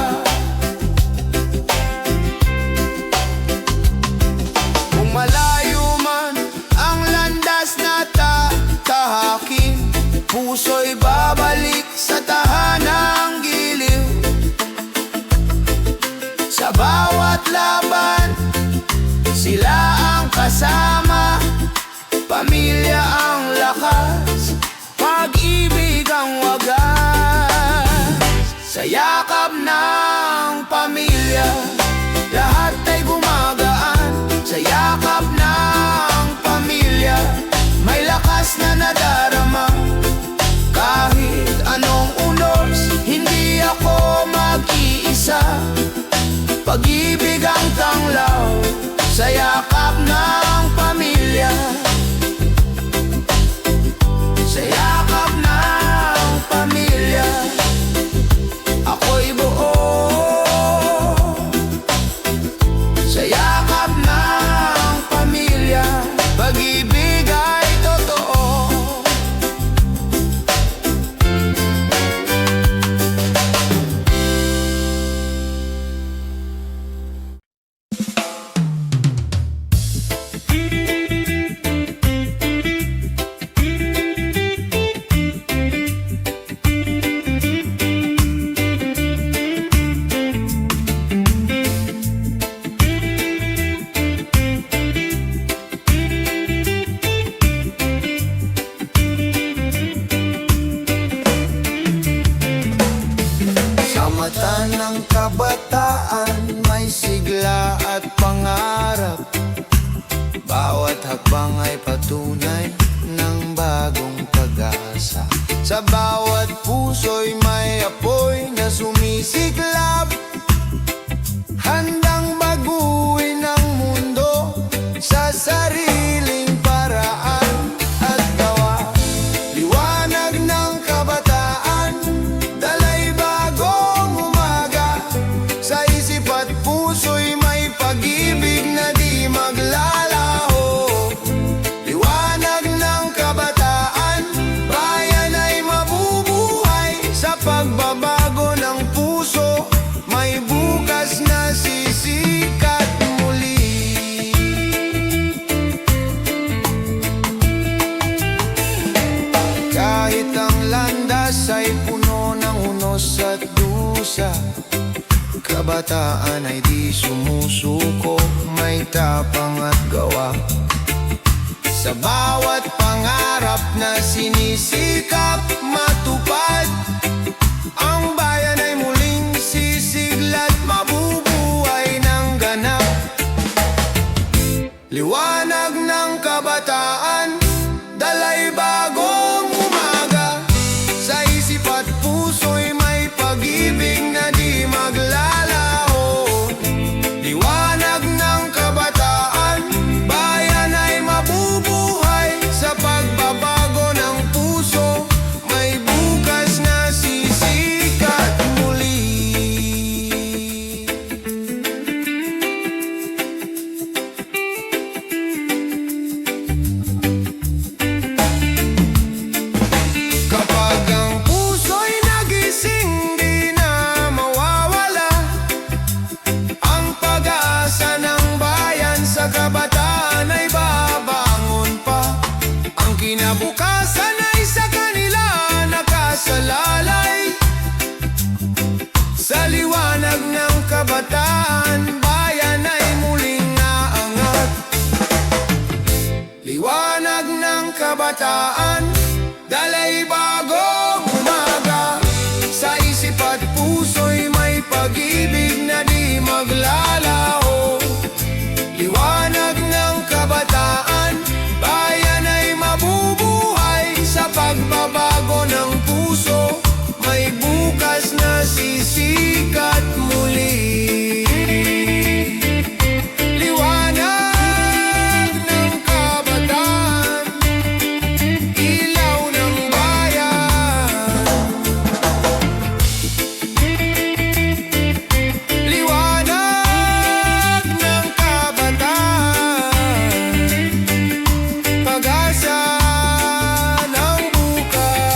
Kung malayo man ang landas na tatahakin, puso'y babalik sa tahanang giliw. Sa bawat laban, sila ang kasama. Pamilya ang lakas, pag-ibig ang wagas. Sa yakap ng pamilya, lahat ay gumagaan. Sa yakap ng pamilya, may lakas na nadarama. Kahit anong unos, hindi ako mag-iisa. Pag-ibig ang tanglaw sa yakap ng pamilya. Sa yakap ng pamilya, ako'y buo. Sa yakap ng pamilya, pag-ibig ay totoo. mata ng kabataan, may sigla at pangarap. Bawat hakbang ay patunay ng bagong pag-asa. Sa bawat puso'y may apoy na sumisiklab, handang baguhin ang mundo sa sariling paraan at gawa. Liwanag ng kabataan, dala kabataan ay di sumusuko, may tapang at gawa. Sa bawat pangarap na sinisikap matupad, ang bayan ay muling sisiglat, mabubuhay ng ganap. Liwanag ng kabataan, dalay bagong umaga. Sa isip at puso'y may pag-ibig na di maglalaho. Liwanag ng kabataan, bayan ay mabubuhay. Sa pagbabago ng puso, may bukas na sisikat muli. Kapag ang puso'y nagising, di na mawawala ang pag-asa ng bayan. Sa kabataan ay babangon pa, ang kinabukasan ay sa kanila nakasalalay. Sa liwanag ng kabataan, bayan ay muling naangat. Liwanag ng kabataan, dalay bagong umaga. Sa isip at puso'y may pag-ibig na di maglalaho. Liwanag ng kabataan, bayan ay mabubuhay. Sa pagbabago ng puso, may bukas na sisikat muli. Liwanag ng kabataan, ilaw ng bayan. Liwanag ng kabataan, pag-asa ng bukas.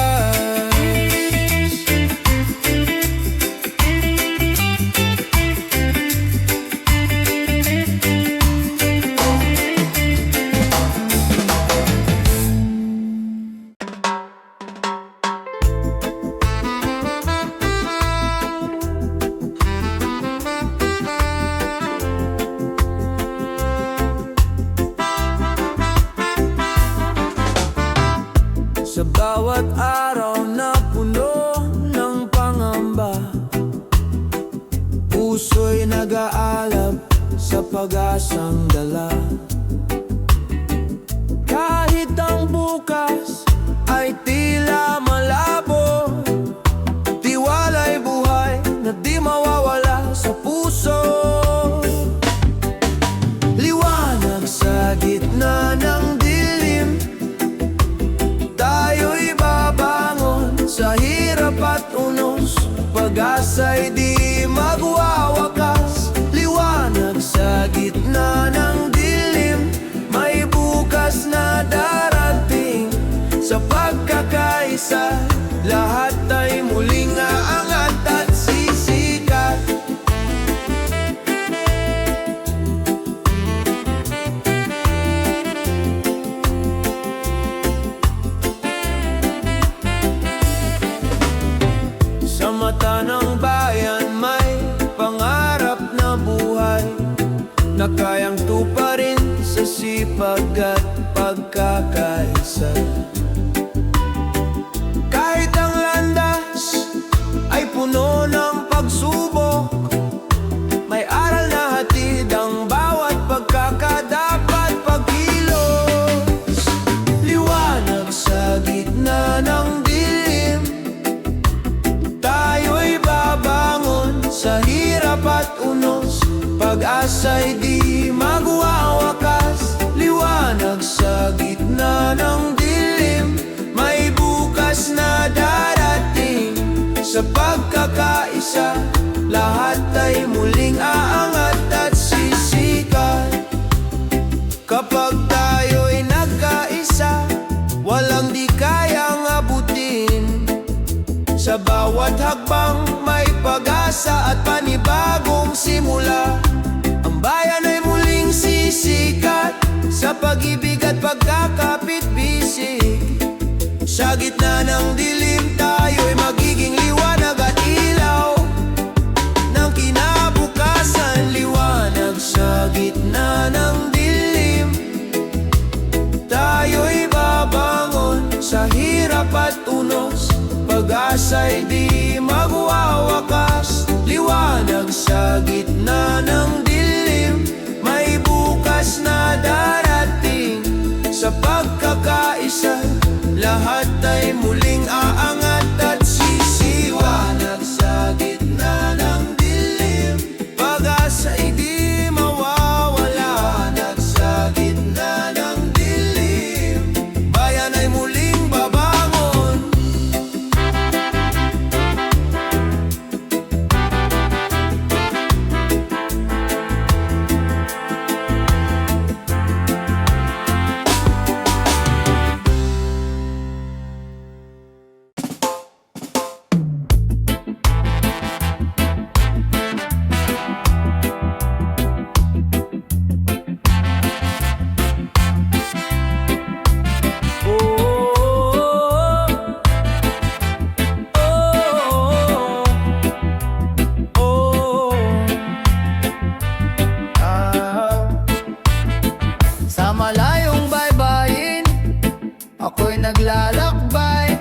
Sa bawat araw na puno ng pangamba, puso'y nag-aalab sa pag-asang dala. Kahit ang bukas ay tila malabo, tiwala'y buhay na di mawawala sa puso. Liwanag sa gitna ng dilim, tayo'y babangon sa hirap at unos. Pag-asa'y di magwawakas. Liwanag sa gitna ng dilim, may bukas na darating. Sa pagkakaisa, lahat ay muling aangat at sisikat. Sa mata ng bayan may pangarap na buhay na kayang tuparin sa sipag at pagkakaisa. Kahit ang landas ay puno ng pagsubok, may aral na hatid ang bawat pagkakadapat pagkilos. Liwanag sa gitna ng dilim, tayo'y babangon sa hirap at unos. Pag-asa'y di magwawakas. Liwanag sa gitna ng dilim, may bukas na darating. Sa pagkakaisa, lahat ay muling aangat at sisikat. Kapag tayo'y nagkaisa, walang di kayang abutin. Sa bawat hakbang may pag-asa at panibagong simula. Ang bayan ay muling sisikat sa pag-ibig at pagkakapit-bisig. Sa gitna ng dilim, tayo'y magiging liwanag at ilaw ng kinabukasan. Mag-aangat at sisiwanag sa gitna ng dilim. Pag-asa'y di mawawala sa gitna ng dilim. Bayan ay muling babangon. Sa malayong baybayin, ako'y naglalakbay.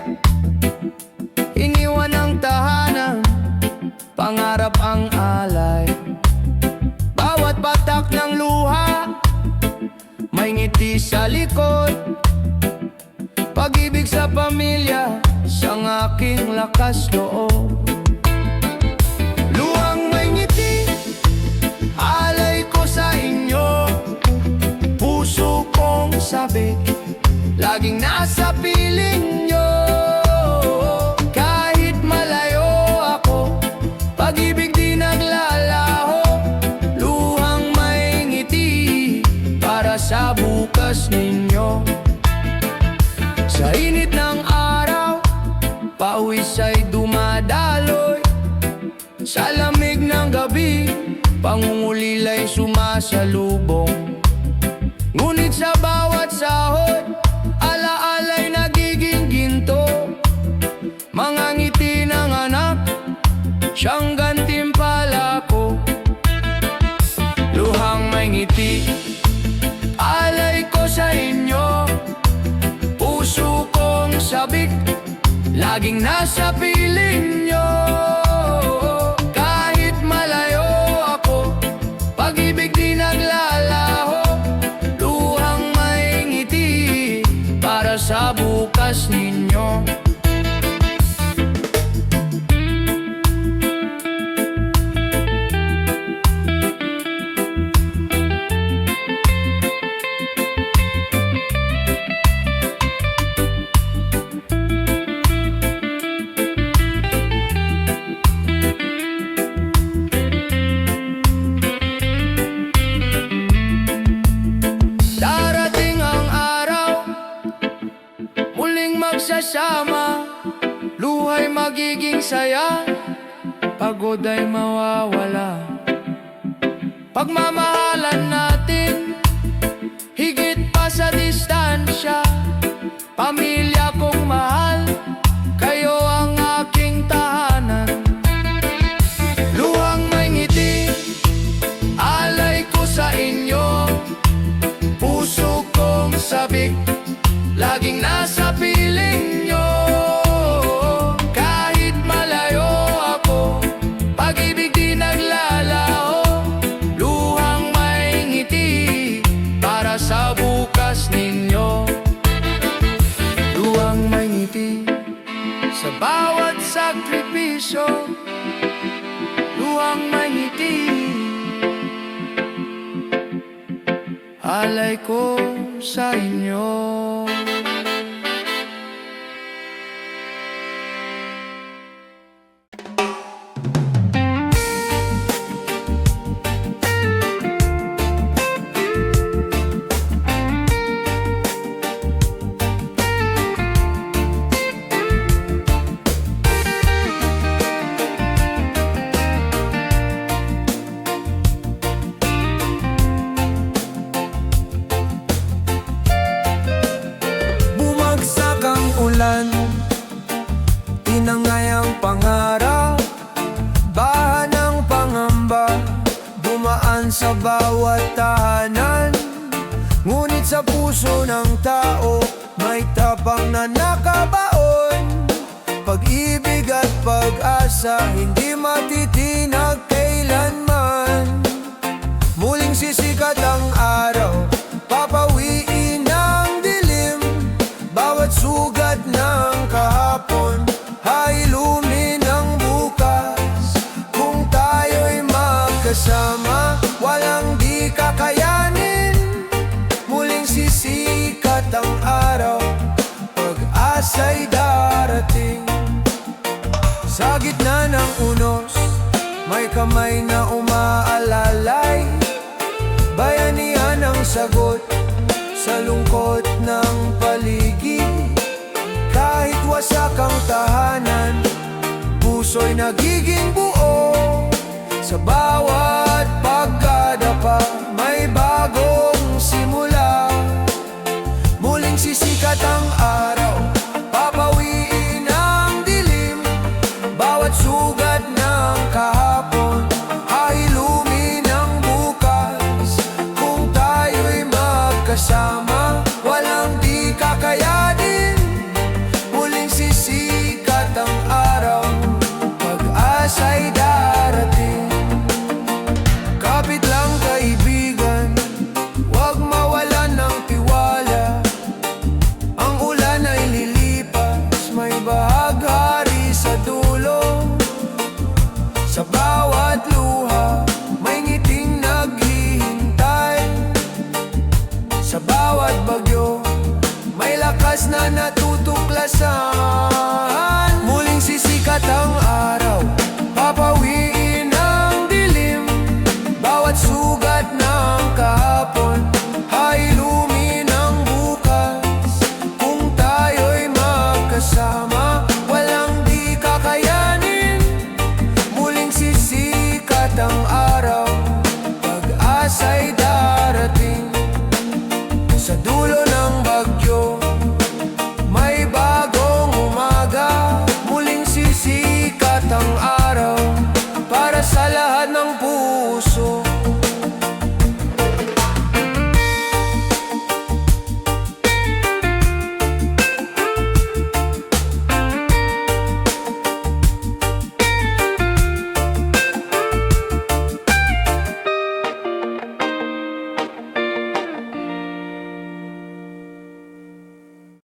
Iniwan ang tahanan, pangarap ang alay. Bawat patak ng luha, may ngiti sa likod. Pag-ibig sa pamilya, siyang aking lakas loob. Luhang may ngiti, alay ko sa inyo. Puso kong sabik, laging nasa piling nyo. Kahit malayo ako, pag-ibig di naglalaho. Luhang may ngiti, para sa bukas ninyo. Sa init ng araw, pawis ay dumadaloy. Sa lamig ng gabi, pangungulila'y sumasalubong. Ngunit sa bawat sahod, alaala'y nagiging ginto. Mga ngiti ng anak, siyang gantimpala ko. Luhang may ngiti, alay ko sa inyo. Puso kong sabik, laging nasa piling nyo. Kahit malayo ako, pag-ibig di naglalaho. Luhang may ngiti, para sa bukas ninyo. Darating ang araw, muling magsasama. Luha'y magiging saya, pagod ay mawawala. Pagmamahalan natin, higit pa sa distansya. Pamilya kong mahal, kayo ang aking tahanan. Luhang may ngiti, alay ko sa inyo. Puso kong sabik, laging nasa piling nyo. Kahit malayo ako, pag-ibig di naglalaho. Luhang may ngiti, para sa bukas ninyo. Luhang may ngiti, sa bawat sakripisyo. Luhang may ngiti, alay ko sa inyo. Tinangay ang pangarap, bahan ng pangamba, dumaan sa bawat tahanan. Ngunit sa puso ng tao, may tapang na nakabaon. Pag-ibig at pag-asa, hindi matitinag kailanman. Muling sisikat ang araw, papawiin ang dilim. Bawat sugat ng kahapon Sa gitna ng unos, may kamay na umaalalay. Bayanihan ang sagot sa lungkot ng paligid. Kahit wasak ang tahanan, puso'y nagiging buo. Sa bawat pagkadapa, may bagong simula. Muling sisikat ang araw, papawiin ang dilim. Bawat sugat